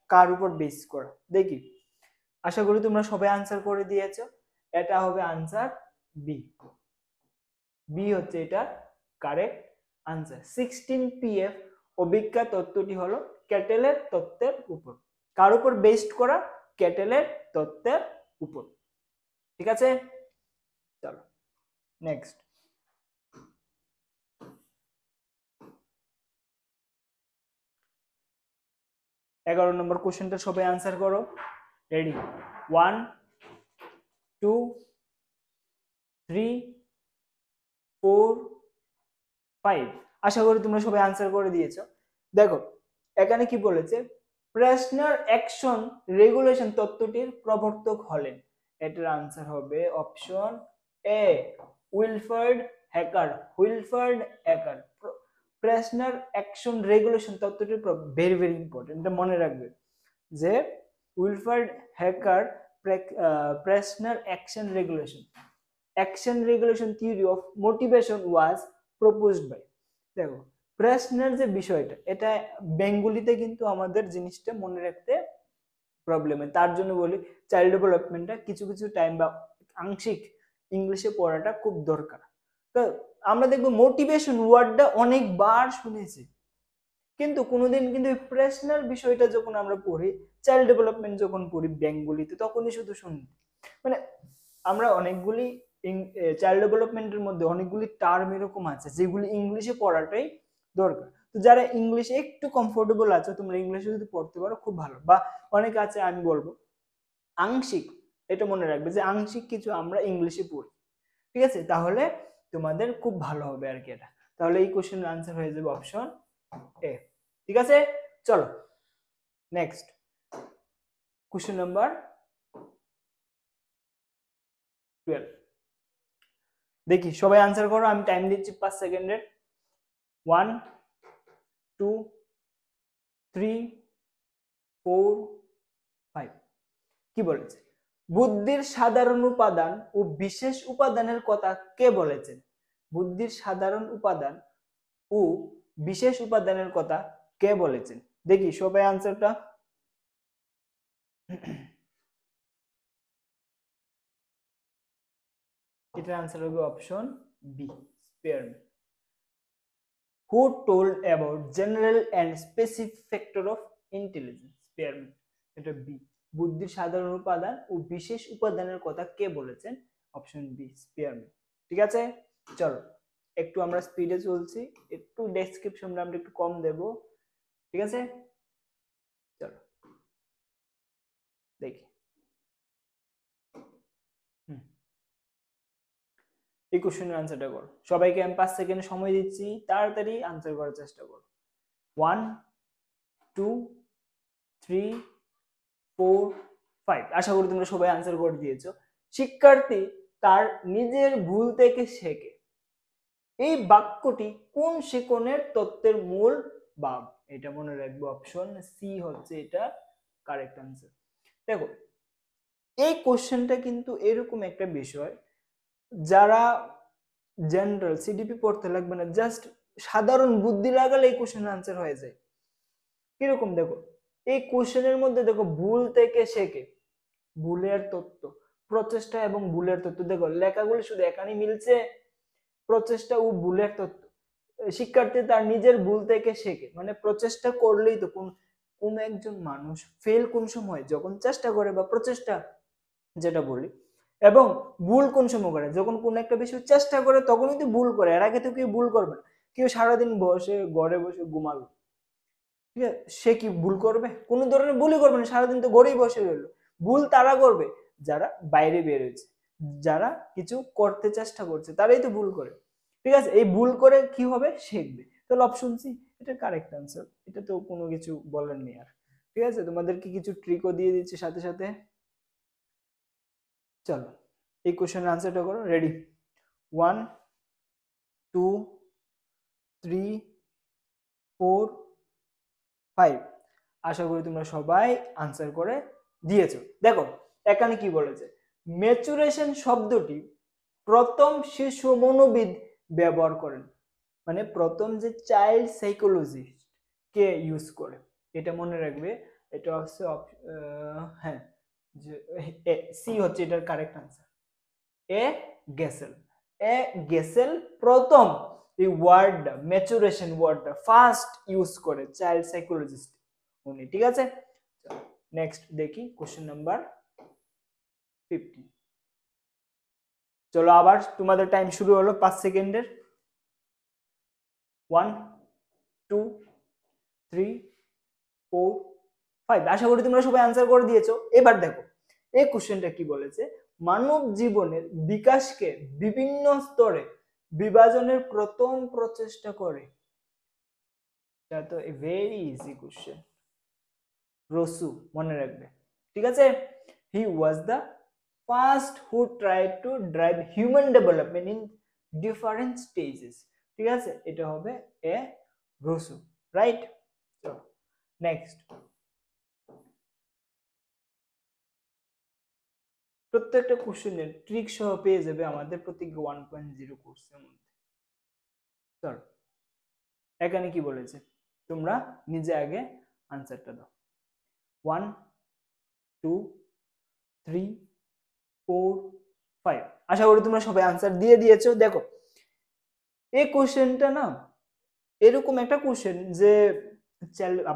কার উপর বেস করা দেখি। আশা করি তোমরা সবাই আনসার করে দিয়েছো, এটা হবে আনসার বি। বি হচ্ছে এটা কারেক্ট আনসার। 16 PF অভিজ্ঞতা তত্ত্বটি হলো ক্যাটেলের তত্ত্বের উপর। কার উপর বেসড করা, ক্যাটেলের তত্ত্বের উপর। ঠিক আছে, চলো নেক্সট। এগারো নম্বর কোশ্চেনটা সবাই আনসার করো, রেডি। 1 2 3 4 5। আশা করি তোমরা সবাই আনসার করে দিয়েছো। দেখো এখানে কি বলেছে, প্রেসনার অ্যাকশন রেগুলেশন তত্ত্বটির প্রবর্তক হলেন। এটার আনসার হবে option A, Wilfred Hacker. Wilfred Hacker Presner action regulation তত্ত্বটির ভেরি ভেরি ইম্পর্টেন্ট, এটা মনে রাখবে যে Wilfred Hacker Presner action regulation theory of motivation was proposed by. দেখো প্রেসনার যে বিষয়টা, এটা বেঙ্গলিতে কিন্তু আমাদের জিনিসটা মনে রাখতে প্রবলেম হয়, তার জন্য বলি চাইল্ড ডেভেলপমেন্টটা কিছু কিছু টাইম বা আংশিক ইংলিশে পড়াটা খুব দরকার। তো আমরা দেখবো মোটিভেশন ওয়ার্ডটা অনেকবার শুনেছি, কিন্তু কোনোদিন কিন্তু প্রেসনার বিষয়টা যখন আমরা পড়ি, চাইল্ড ডেভেলপমেন্ট যখন পড়ি বেঙ্গলিতে, তখনই শুধু শুনি। মানে আমরা অনেকগুলি চাইল্ড ডেভেলপমেন্টের মধ্যে অনেকগুলি টার্ম এরকম আছে যেগুলি ইংলিশে পড়াটাই দরকার। তো যারা ইংলিশে একটু কমফোর্টেবল আছে তোমরা ইংলিশে যদি পড়তে পারো খুব ভালো। বা অনেক আছে আমি বলবো আংশিক, এটা মনে রাখবে যে আংশিক কিছু আমরা ইংলিশে পড়ি, ঠিক আছে, তাহলে তোমাদের খুব ভালো হবে আর কি এটা। তাহলে এই কোশ্চেনের আনসার হয়ে যাবে অপশন এ। ঠিক আছে, চলো নেক্সট কোশ্চেন নাম্বার 12। দেখি সবাই আনসার করো, আমি টাইম দিচ্ছি 5 সেকেন্ডের। 1 2 3 4 5। কি বলেছে, বুদ্ধির সাধারণ উপাদান ও বিশেষ উপাদানের কথা কে বলেছেন? বুদ্ধির সাধারণ উপাদান ও বিশেষ উপাদানের কথা কে বলেছেন? দেখি সবাই আনসারটা। এটার आंसर হবে option B, Spearman. Who told about general and specific factor of intelligence? Spearman. এটা বি, বুদ্ধির সাধারণ উপাদান ও বিশেষ উপাদানের কথা কে বলেছেন? Option B, Spearman. ঠিক আছে, চলো একটু আমরা স্পিডে চলছি, একটু ডেসক্রিপশনটা আমরা একটু কম দেব। ঠিক আছে, চলো দেখি। এই কোশ্চেনের আনসারটা করো। সবাইকে আমি 5 সেকেন্ড সময় দিচ্ছি, তাড়াতাড়ি আনসার করার চেষ্টা করো। 1 2 3 4 5। আশা করি তোমরা সবাই আনসার করে দিয়েছো। শিক্ষার্থী তার নিজের ভুল থেকে শেখে, এই বাক্যটি কোন শিকনের তত্ত্বের মূল ভাব? এটা মনে রাখবো, অপশন সি হচ্ছে এটা কারেক্ট আনসার। দেখো এই কোশ্চেনটা কিন্তু এরকম একটা বিষয়, যারা জেনারেল সিডিপি পড়তে লাগবে না, জাস্ট সাধারণ বুদ্ধি লাগালে এই কোশ্চেনের আনসার হয়ে যায়। কিরকম দেখো, এই কোশ্চেনের মধ্যে দেখো ভুল থেকে শেখে, ভুলের তত্ত্ব, প্রচেষ্টা এবং ভুলের তত্ত্ব। দেখো লেখাগুলো শুধু এখানে মিলছে, প্রচেষ্টা ও ভুলের তত্ত্ব। শিক্ষার্থী তার নিজের ভুল থেকে শেখে, মানে প্রচেষ্টা করলেই তো কোন একজন মানুষ ফেল কোন সময়? যখন চেষ্টা করে বা প্রচেষ্টা যেটা বলি, এবং ভুল কোন সময় করে? যখন কোন একটা বিষয় চেষ্টা করে তখনই তো ভুল করে, এর আগে তো কেউ ভুল করবে না। কেউ সারাদিন বসে ঘরে বসে ঘুমালো, ঠিক আছে, সে কি ভুল করবে? কোন ধরনের ভুলই করবে না, সারাদিন তো ঘরেই বসে রইলো। ভুল তারা করবে যারা বাইরে বের হয়েছে, যারা কিছু করতে চেষ্টা করছে, তারাই তো ভুল করে। ঠিক আছে, এই ভুল করে কি হবে? শিখবে। তাহলে অপশন সি এটা কারেক্ট আনসার, এটা তো কোনো কিছু বলার নেই আর। ঠিক আছে, তোমাদেরকে কিছু ট্রিকও দিয়ে দিচ্ছি সাথে সাথে। চলো এই কোশ্চেনের আনসারটা করো, রেডি? 1 2 3 4 5। আশা করি তোমরা সবাই আনসার করে দিয়েছো। দেখো এখানে কি বলেছে, ম্যাচুরেশন শব্দটি প্রথম শিশু মনোবিদ ব্যবহার করেন, মানে প্রথম যে চাইল্ড সাইকোলজিস্ট কে ইউজ করে, এটা মনে রাখবে। এটা হচ্ছে হ্যাঁ, সি হচ্ছে এটার কারেক্ট আনসার, এ গেসেল। এ গেসেল প্রথম এই ওয়ার্ডটা, ম্যাচুরেশন ওয়ার্ডটা ফার্স্ট ইউজ করে চাইল্ড সাইকোলজিস্ট উনি। ঠিক আছে, নেক্সট দেখি কোশ্চেন নাম্বার 15। চলো আবার তোমাদের টাইম শুরু হলো 5 সেকেন্ডের। 1 2 3 4 5। আশা করি তোমরা সবাই আনসার করে দিয়েছো। এবার দেখো এই কোশ্চেনটা কি বলেছে, মানব জীবনের বিকাশকে বিভিন্ন স্তরে বিভাজনের প্রথম প্রচেষ্টা করে। এটা তো ভেরি ইজি কোশ্চেন, রসু মনে রাখবে। ঠিক আছে, he was the first who tried to drive human development in different stages. ঠিক আছে, এটা হবে এ রসু, রাইট? চলো নেক্সট। প্রত্যেকটা কোশ্চেনের ট্রিক সহ পেয়ে যাবে আমাদের প্রতিজ্ঞা 1.0 কোর্সের মধ্যে। চলো এখানে কি বলেছে, তোমরা নিজে আগে আনসারটা দাও। 1 2 3 4 5। আশা করি তোমরা সবাই আনসার দিয়ে দিয়েছো। দেখো এই কোশ্চেনটা না এরকম একটা কোশ্চেন যে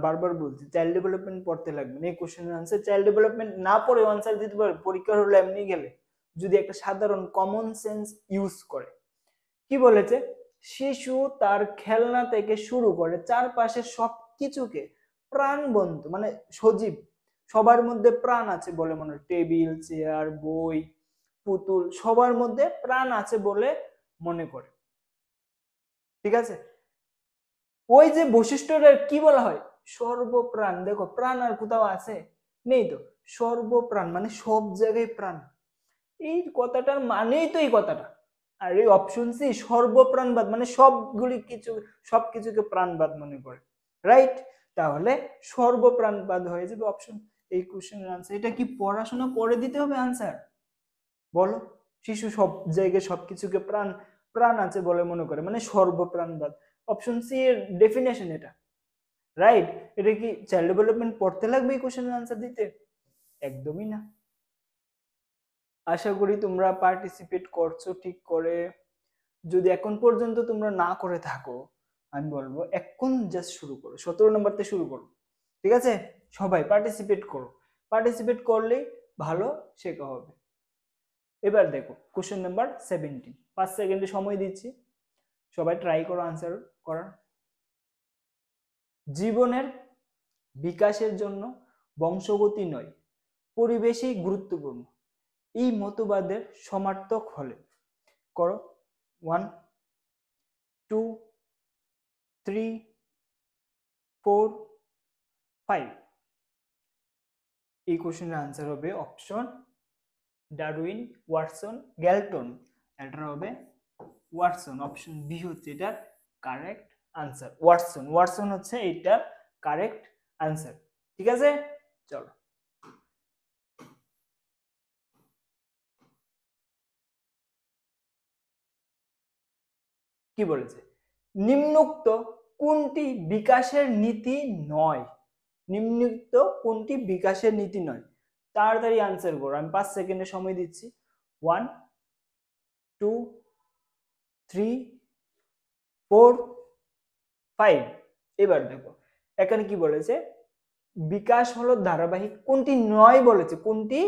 বারবার বলছি চাইল্ড ডেভেলপমেন্ট পড়তে লাগবে না, এই কোশ্চেনের আনসার চাইল্ড ডেভেলপমেন্ট না পড়ে আনসার দিতে পারবে পরীক্ষার হলে এমনি গেলে, যদি একটা সাধারণ কমন সেন্স ইউজ করে। কি বলেছে, শিশু তার খেলনা থেকে শুরু করে চারপাশের সবকিছুকে প্রাণবন্ত, মানে সজীব, সবার মধ্যে প্রাণ আছে বলে মনে হয়, টেবিল চেয়ার বই পুতুল সবার মধ্যে প্রাণ আছে বলে মনে করে। ঠিক আছে, ওই যে বৈশিষ্ট্যটা কি বলা হয়, সর্বপ্রাণ। দেখো প্রাণ আর কোথাও আছে? নেই তো। সর্বপ্রাণ মানে সব জায়গায় প্রাণ, এই কথাটার মানেই তো এই কথাটা। আর এই অপশন সি সর্বপ্রাণবাদ, মানে সবকিছুকে প্রাণবাদ মনে করে, রাইট? তাহলে সর্বপ্রাণবাদ হয়ে যাবে অপশন। এই কোশ্চেনের আনসার, এটা কি পড়াশোনা করে দিতে হবে আনসার? বলো, শিশু সব জায়গায় সবকিছুকে প্রাণ প্রাণ আছে বলে মনে করে, মানে সর্বপ্রাণবাদ। অপশন সি এর ডেফিনেশন এটা, রাইট? এটা কি চাইল্ড ডেভেলপমেন্ট পড়তে লাগবে এই কোশ্চেনের আনসার দিতে? একদমই না। আশা করি তোমরা পার্টিসিপেট করছো ঠিক করে। যদি এখন পর্যন্ত তোমরা না করে থাকো, আমি বলবো এখন জাস্ট শুরু করো, 17 নম্বরতে শুরু করো। ঠিক আছে, সবাই পার্টিসিপেট করো, পার্টিসিপেট করলেই ভালো শেখা হবে। এবার দেখো কোশ্চেন নাম্বার 17, 5 সেকেন্ডে সময় দিচ্ছি, সবাই ট্রাই করো আনসার করার। জীবনের বিকাশের জন্য বংশগতি নয়, পরিবেশই গুরুত্বপূর্ণ, এই মতবাদের সমর্থক হলে করো। 1 2 3 4 5। এই কোশ্চেনের আনসার হবে অপশন ডারউইন, ওয়াটসন, গ্যালটন। এটা হবে ওয়াটসন, অপশন বি হচ্ছে এটার কারেক্ট আনসার। ওয়াটসন, ওয়াটসন হচ্ছে এটার কারেক্ট আনসার। ঠিক আছে, চলো। কি বলেছে, নিম্নোক্ত কোনটি বিকাশের নীতি নয়? নিম্নোক্ত কোনটি বিকাশের নীতি নয়? তাড়াতাড়ি আনসার করো, আমি 5 সেকেন্ডে সময় দিচ্ছি। 1 2 3 4 5। এবার দেখো এখানে কি বলেছে, বিকাশ হলো ধারাবাহিক, কোনটি নয় বলেছে, কোনটি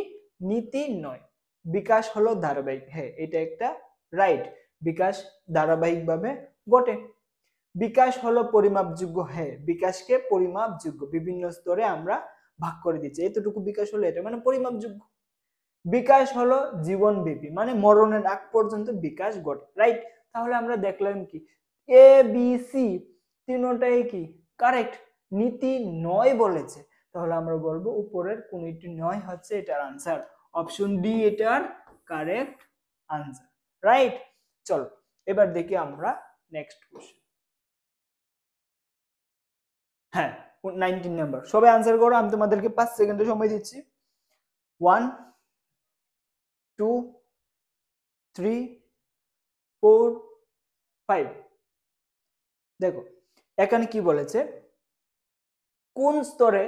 নীতি নয়। বিকাশ হলো ধারাবাহিক, হ্যাঁ এটা একটা রাইট, বিকাশ ধারাবাহিকভাবে ঘটে। বিকাশ হলো পরিমাপযোগ্য, হ্যাঁ বিকাশকে পরিমাপযোগ্য, বিভিন্ন স্তরে আমরা ভাগ করে দিচ্ছি, এতটুকু বিকাশ হলো এটা মানে পরিমাপযোগ্য। বিকাশ হলো জীবনব্যাপী, মানে মরণের আগ পর্যন্ত বিকাশ ঘটে, রাইট। তাহলে আমরা দেখলাম কি এ বি সি তিনটাই কি কারেক্ট, নীতি নয় বলেছে, তাহলে আমরা বলবো উপরের কোনটি নয় হচ্ছে এটার আনসার, অপশন ডি এটার কারেক্ট আনসার, রাইট। চলো এবার দেখি আমরা নেক্সট কোশ্চেন। হ্যাঁ 19 নাম্বার, সবাই আনসার করো, আমি তোমাদেরকে 5 সেকেন্ডের সময় দিচ্ছি। 1 2 3 4 5। দেখো এখানে কি বলেছে, কোন স্তরে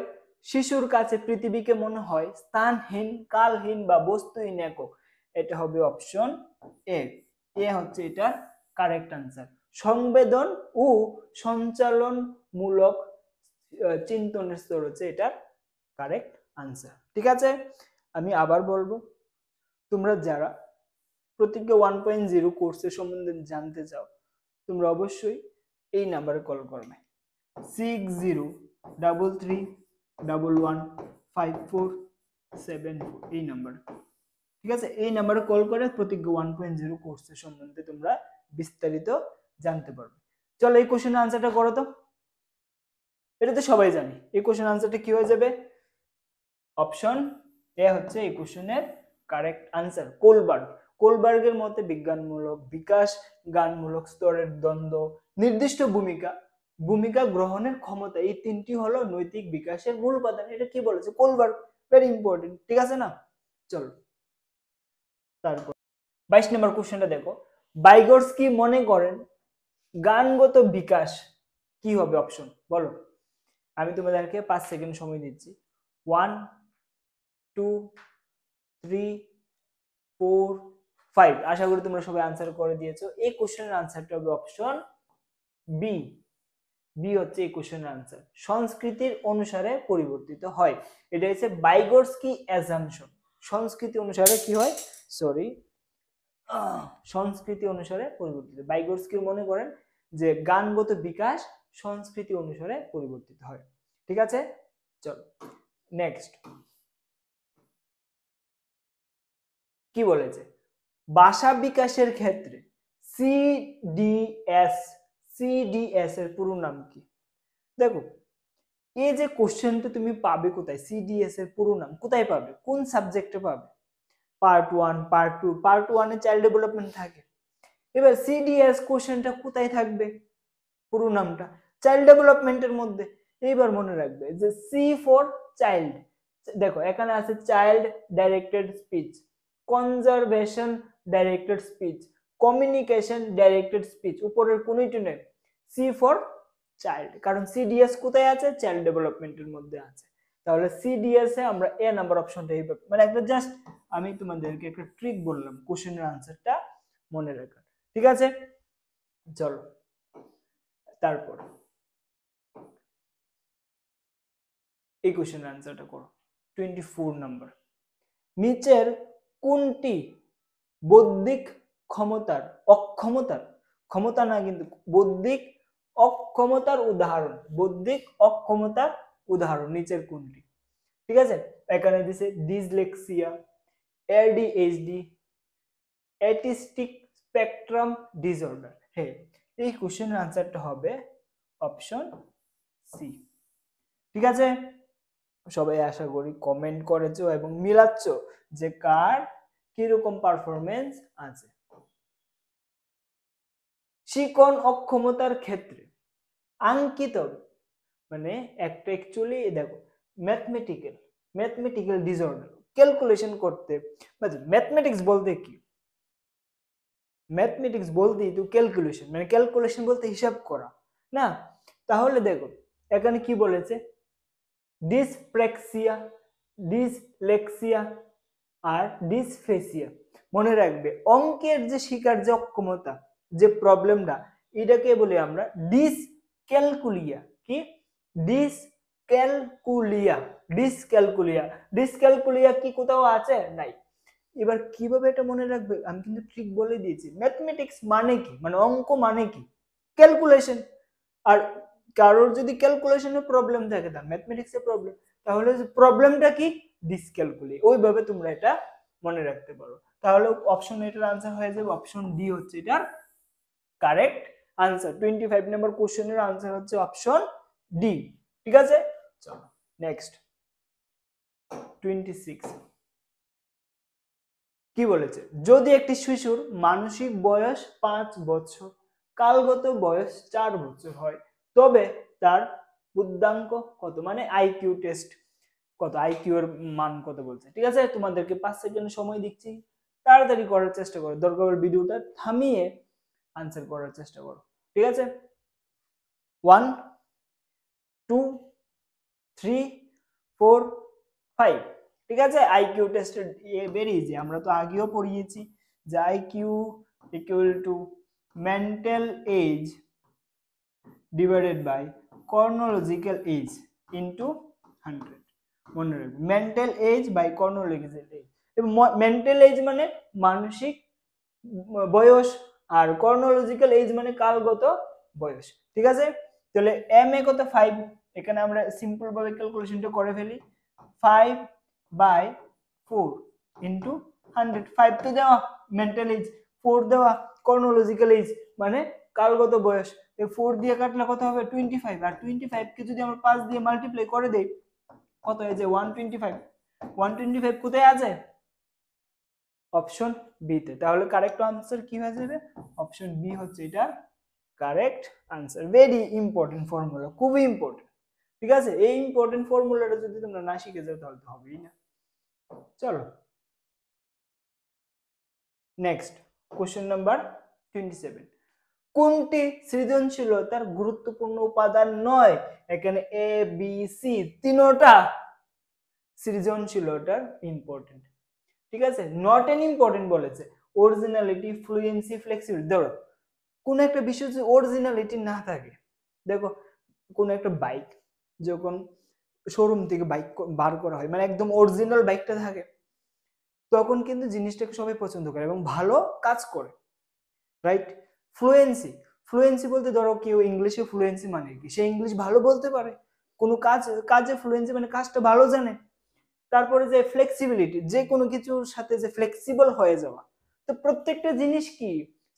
শিশুর কাছে পৃথিবীকে মনে হয় স্থানহীন, কালহীন বা বস্তুহীন একক? এটা হবে অপশন এ, এ হচ্ছে এটার কারেক্ট আনসার। সংবেদন ও সঞ্চালনমূলক চিন্তনের স্তর হচ্ছে এটার কারেক্ট আনসার। ঠিক আছে, আমি আবার বলবো, তোমরা যারা প্রতিজ্ঞা 1.0 কোর্সের সম্বন্ধে জানতে চাও, তোমরা অবশ্যই এই নাম্বারে কল করবে, 6033115474, এই নাম্বার। ঠিক আছে, এই নাম্বারে কল করে প্রতিজ্ঞা 1.0 কোর্সের সম্বন্ধে তোমরা বিস্তারিত জানতে পারবে। চলো এই কোশ্চেনের আনসারটা করো তো, এটা তো সবাই জানি, এই কোশ্চেন আনসারটা কি হয়ে যাবে, অপশন এ হচ্ছে এই কোশ্চেনের কারেক্ট আনসার। কোলবার্গ, কোলবার্গের মতে বিজ্ঞানমূলক বিকাশ জ্ঞানমূলক স্তরের দ্বন্দ্ব, নির্দিষ্ট ভূমিকা গ্রহণের ক্ষমতা, এই তিনটি হলো নৈতিক বিকাশের মূল উপাদান। এটা কি বলেছে কোলবার্গ, ভেরি ইম্পর্টেন্ট। ঠিক আছে না, চলো তারপর 22 নম্বর কোশ্চেনটা দেখো, ভাইগোটস্কি মনে করেন গানগত বিকাশ কি হবে? অপশন বলো, আমি তোমাদেরকে 5 সেকেন্ড সময় দিচ্ছি। 1 2 3 4 5। আশা করি তোমরা সবাই আনসার করে দিয়েছো। এই কোশ্চেনের আনসারটা হবে অপশন বি, বি হচ্ছে এই কোশ্চেনের আনসার। সংস্কৃতির অনুসারে পরিবর্তিত হয়, এটা হচ্ছে ভাইগোটস্কি অ্যাজাম্পশন। সংস্কৃতি অনুসারে কি হয়, সরি, সংস্কৃতি অনুসারে পরিবর্তিত। ভাইগোটস্কি মনে করেন যে গানগত বিকাশ সংস্কৃতি অনুসারে পরিবর্তিত হয়। ঠিক আছে, চলো নেক্সট কি বলেছে, ভাষা বিকাশের ক্ষেত্রে সিডিএস, সিডিএস এর পুরো নাম কি? দেখো এই যে কোশ্চেনটা তুমি পাবে কোথায়, সিডিএস এর পুরো নাম কোথায় পাবে, কোন সাবজেক্টে পাবে? Part 1, part 2, part 1 a child development থাকে। এবার সিডিএস কোশ্চেনটা কোথায় থাকবে, পুরো নামটা চাইল্ড ডেভেলপমেন্টের মধ্যে। এইবার মনে রাখবে যে সি ফর চাইল্ড, দেখো এখানে আছে child directed speech, conservation directed speech, communication directed speech, উপরের কোনটি নেই, সি ফর চাইল্ড, কারণ সিডিএস কোথায় আছে, চাইল্ড ডেভেলপমেন্টের মধ্যে আছে। তাহলে সিডি এস এ আমরা এ নাম্বার অপশনটা এই মানে একটা জাস্ট আমি তোমাদেরকে একটা ট্রিক বললাম কোশ্চেনের আনসারটা মনে রাখার। ঠিক আছে, চলো তারপর এই কোশ্চেনের আনসারটা করো। 24 নাম্বার, নিচের কোনটি বৌদ্ধিক ক্ষমতার ক্ষমতা না কিন্তু বৌদ্ধিক অক্ষমতার উদাহরণ, বৌদ্ধিক অক্ষমতার উদাহরণ নিচের কোনটি? ঠিক আছে, এখানে দিছে dyslexia, ADHD, autistic spectrum disorder. হ্যাঁ, এই কোশ্চেনের আনসারটা হবে অপশন সি। ঠিক আছে, সবাই আশা করি কমেন্ট করেছো এবং মিলাচ্ছ যে কার কিরকম পারফরমেন্স আছে। শিকন অক্ষমতার ক্ষেত্রে আঙ্কিত মানে একটা অ্যাকচুয়ালি দেখো ম্যাথমেটিক্যাল ডিসঅর্ডার ক্যালকুলেশন করতে, ম্যাথমেটিক্স বলতে কি, ম্যাথমেটিক্স বলতেই তো ক্যালকুলেশন, মানে ক্যালকুলেশন বলতে হিসাব করা না। তাহলে দেখো এখানে কি বলেছে, ডিসপ্রেক্সিয়া, ডিসলেক্সিয়া আর ডিসফেসিয়া। মনে রাখবে অঙ্কের যে শিকার যে অক্ষমতা যে প্রবলেমটা এটাকে বলি আমরা ডিসক্যালকুলিয়া। কি ডিসক্যালকুলিয়া? ডিসক্যালকুলিয়া কি কোথাও আছে? নাই। এবার কিভাবে এটা মনে রাখবে, আমি কিন্তু ট্রিক বলে দিয়েছি। ম্যাথমেটিক্স মানে কি, মানে অঙ্ক মানে কি ক্যালকুলেশন। আর কারোর যদি ক্যালকুলেশনের প্রবলেম থাকে না ম্যাথমেটিক্সের প্রবলেম, তাহলে প্রবলেমটা কি ডিসক্যালকুলি, ওইভাবে তোমরা এটা মনে রাখতে পারো। তাহলে অপশন এটার আনসার হয়ে যাবে অপশন ডি হচ্ছে এটার কারেক্ট আনসার। 25 নম্বর কোশ্চেনের আনসার হচ্ছে অপশন ডি। ঠিক আছে, চলো নেক্সট 26 কি বলেছে, যদি একটি শিশুর মানসিক বয়স 5 বছর কালগত বয়স 4 বছর হয় তবে তার বুদ্ধাঙ্ক কত, মানে আইকিউ টেস্ট কত, আইকিউ এর মান কত বলছে। ঠিক আছে, তোমাদেরকে 5 সেকেন্ড সময় দিচ্ছি, তাড়াতাড়ি করার চেষ্টা করো, দরকার হলে ভিডিওটা থামিয়ে আনসার করার চেষ্টা করো। ঠিক আছে, 1 2 3 4 5। ঠিক আছে, আইকিউ টেস্টের ভেরি ইজি, আমরা তো আগেও পড়িয়েছি যে IQ equal to mental age divided by chronological age into 100। মনে রাখবে mental age by chronological age. Mental age মানে মানসিক বয়স আর chronological এজ মানে কালগত বয়স। ঠিক আছে, তাহলে এম এ কত 5, এখানে আমরা সিম্পল ভাবে ক্যালকুলেশনটা করে ফেলি, 5 বাই 4 ইনটু 100। 5 তো দেওয়া মেন্টাল এজ, 4 দেওয়া chronological এজ মানে কালগত বয়স। এই 4 দিয়ে কাটলে কত হবে 25, আর 25 কে যদি আমরা 5 দিয়ে মাল্টিপ্লাই করে দেই কত হয়ে যায় 125। 125 কোথায় আছে? অপশন বি তে। তাহলে কারেক্ট আনসার কি হয়ে যাবে? অপশন বি হচ্ছে এটা correct answer. Very important formula, খুবই ইম্পর্টেন্ট। ঠিক আছে, এই ইম্পর্টেন্ট ফর্মুলাটা যদি তোমরা না শিখে যাও তাহলে তো হবেই না। চলো নেক্সট কোশ্চেন নাম্বার 27, কোনটি সৃজনশীলতার গুরুত্বপূর্ণ উপাদান নয়? এখানে এ বি সি তিনটা সৃজনশীলতার ইম্পর্টেন্ট। ঠিক আছে, নট এন ইম্পর্টেন্ট বলেছে, অরিজিনালিটি, ফ্লুয়েন্সি, ফ্লেক্সিবিলিটি। ধরো কোন একটা বিষয় যদি অরিজিনালিটি না থাকে, দেখো কোন একটা বাইক যখন শোরুম থেকে বাইক বার করা হয় মানে একদম অরিজিনাল বাইকটা থাকে, তখন কিন্তু জিনিসটাকে সবাই পছন্দ করে এবং ভালো কাজ করে, রাইট? ফ্লুয়েন্সি, ফ্লুয়েন্সি বলতে ধরো কেউ ইংলিশে ফ্লুয়েন্সি মানে কি, সে ইংলিশ ভালো বলতে পারে, কোনো কাজে ফ্লুয়েন্সি মানে কাজটা ভালো জানে। তারপরে যে ফ্লেক্সিবিলিটি, যে কোনো কিছুর সাথে যে ফ্লেক্সিবল হয়ে যাওয়া। তো প্রত্যেকটা জিনিস কি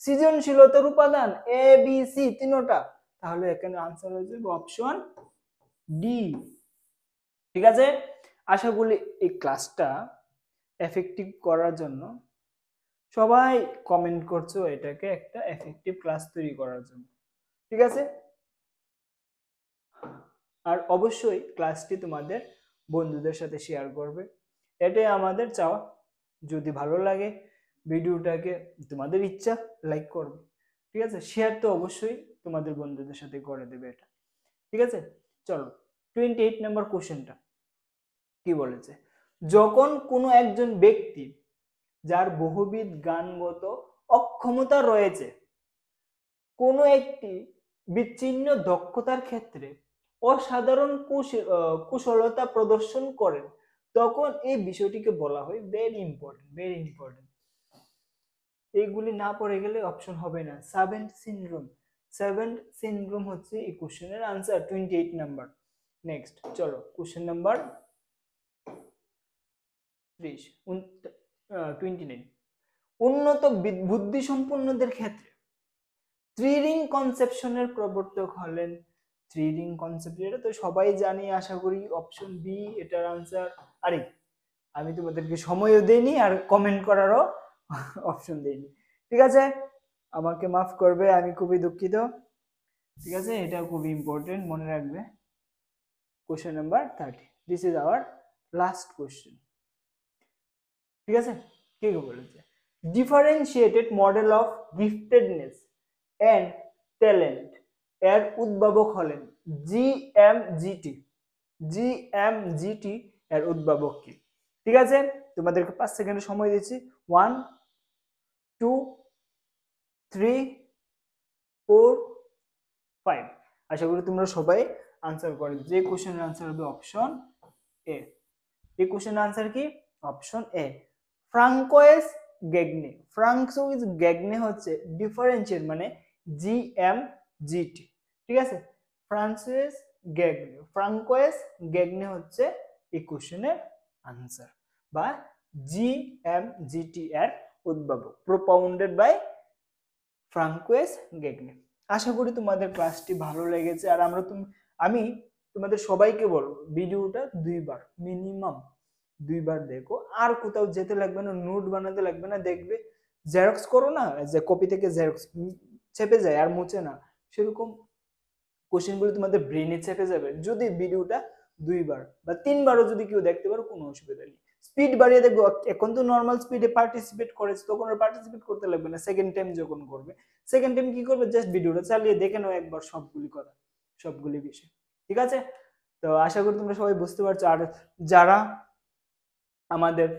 সৃজনশীলতার উপাদান, এ বি সি তিনটা। তাহলে এখানে আনসার হয়ে যাবে অপশন ডি। ঠিক আছে, আশা করি এই ক্লাসটা এফেক্টিভ করার জন্য সবাই কমেন্ট করছো এটাকে একটা এফেক্টিভ ক্লাস তৈরি করার জন্য। ঠিক আছে, আর অবশ্যই ক্লাসটি তোমাদের বন্ধুদের সাথে শেয়ার করবে, এটাই আমাদের চাওয়া। যদি ভালো লাগে ভিডিওটাকে, তোমাদের ইচ্ছা লাইক করবে। ঠিক আছে, শেয়ার তো অবশ্যই তোমাদের বন্ধুদের সাথে করে দেবে এটা। ঠিক আছে, চলো 28 নম্বর কোশ্চেনটা, কি বলেছে, যখন কোনো একজন ব্যক্তি যার বহুবিধ গানগত অক্ষমতা রয়েছে কোনো একটি বিচ্ছিন্ন দক্ষতার ক্ষেত্রে অসাধারণ কুশলতা প্রদর্শন করেন, তখন এই বিষয়টিকে বলা হয় ভেরি ইম্পর্টেন্ট, ভেরি ইম্পর্টেন্ট। এইগুলি না পড়ে গেলে অপশন হবে না। সাভেন্ট সিনড্রোম, সাভেন্ট সিনড্রোম হচ্ছে এই কোশ্চেনের আনসার 28 নাম্বার। নেক্সট চলো কোশ্চেন নাম্বার 29। উন্নত বুদ্ধি সম্পন্নদের ক্ষেত্রে থ্রি-রিং কনসেপশনের প্রবর্তক হলেন। থ্রি-রিং কনসেপ্ট এটা তো সবাই জানি আশা করি, অপশন বি এটার আনসার। আরে আমি তোমাদেরকে সময়ও দেইনি আর কমেন্ট করারও অপশন দেইনি, ঠিক আছে, আমাকে মাফ করবে, আমি খুবই দুঃখিত, ঠিক আছে, এটা খুবই ইম্পর্টেন্ট, মনে রাখবে। Question number 30, this is our last question, ঠিক আছে। কি বলেছে, differentiated model of giftedness and talent এর উদ্ভাবক হলেন জিএমজিটি। জিএমজিটি এর উদ্ভাবক কি? ঠিক আছে, তোমাদেরকে 5 সেকেন্ড সময় দিচ্ছি। 1 2 3 4 5। আশা করি তোমরা সবাই আনসার করে। যে কোশ্চেনের আনসার হবে অপশন এ। এই কোশ্চেনের আনসার কি? Option A, ফ্রাঙ্কোয়েস গ্যাগনে। ফ্রাঙ্কোয়েস গ্যাগনে হচ্ছে ডিফারেন্সিয়েট মানে জিএমজিটি, ঠিক আছে, ফ্রান্সিস গ্যাগনে, ফ্রাঙ্কোয়েস গ্যাগনে হচ্ছে এই কোশ্চেনের আনসার বা জিএমজিটি এর উদ্ভাবক, প্রপাউন্ডেড বাই ফ্রাঙ্কোয়েস গ্যাগনে। আশা করি তোমাদের ক্লাসটি ভালো লেগেছে। আর আমি তোমাদের সবাইকে বলবো ভিডিওটা মিনিমাম দুইবার দেখো, আর কোথাও যেতে লাগবে না, নোট বানাতে লাগবে না। দেখবে জেরক্স করো না, যে কপি থেকে জেরক্স চেপে যায় আর মুছে না, সেরকম কোশ্চেনগুলো তোমাদের ব্রেনে চেপে যাবে যদি ভিডিওটা 2 বার বা 3 বারও যদি কেউ দেখতে পারো, কোনো অসুবিধা নেই। স্পিড বাড়িয়ে দেখবো, এখন তো নর্মাল স্পিডে পার্টিসিপেট করেছে, তখন আর পার্টিসিপেট করতে লাগবে না। সেকেন্ড টাইম যখন করবে, সেকেন্ড টাইম কি করবে, জাস্ট ভিডিওটা চালিয়ে দেখে নাও একবার সবগুলি কথা, সবগুলি বিষয়, ঠিক আছে। তো আশা করি তোমরা সবাই বুঝতে পারছো। আর যারা আমাদের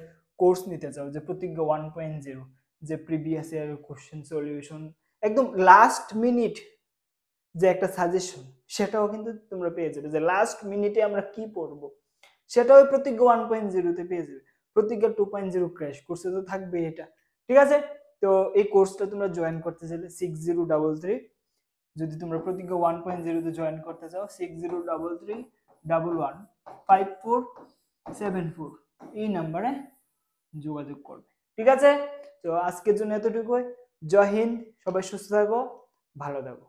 কোর্স নিতে চাও, যে প্রতিজ্ঞা 1.0, যে প্রিভিয়াস ইয়ার কোশ্চেন সলিউশন একদম লাস্ট মিনিট যে একটা সাজেশন, সেটাও কিন্তু তোমরা পেয়ে যাবে, যে লাস্ট মিনিটে আমরা কি পড়বো সেটাও প্রতিজ্ঞা 1.0 তে পেয়ে যাবে। প্রতিজ্ঞা 2.0 ক্র্যাশ কোর্সে তো থাকবে এটা, ঠিক আছে। তো এই কোর্সটা তোমরা জয়েন করতে চাইলে 6033, যদি তোমরা প্রতিজ্ঞা 1.0 তে জয়েন করতে চাও 6033115474 এই নাম্বারে যোগাযোগ করবে, ঠিক আছে। তো আজকের জন্য এতটুকুই। জয় হিন্দ, সবাই সুস্থ থাকো, ভালো থাকো।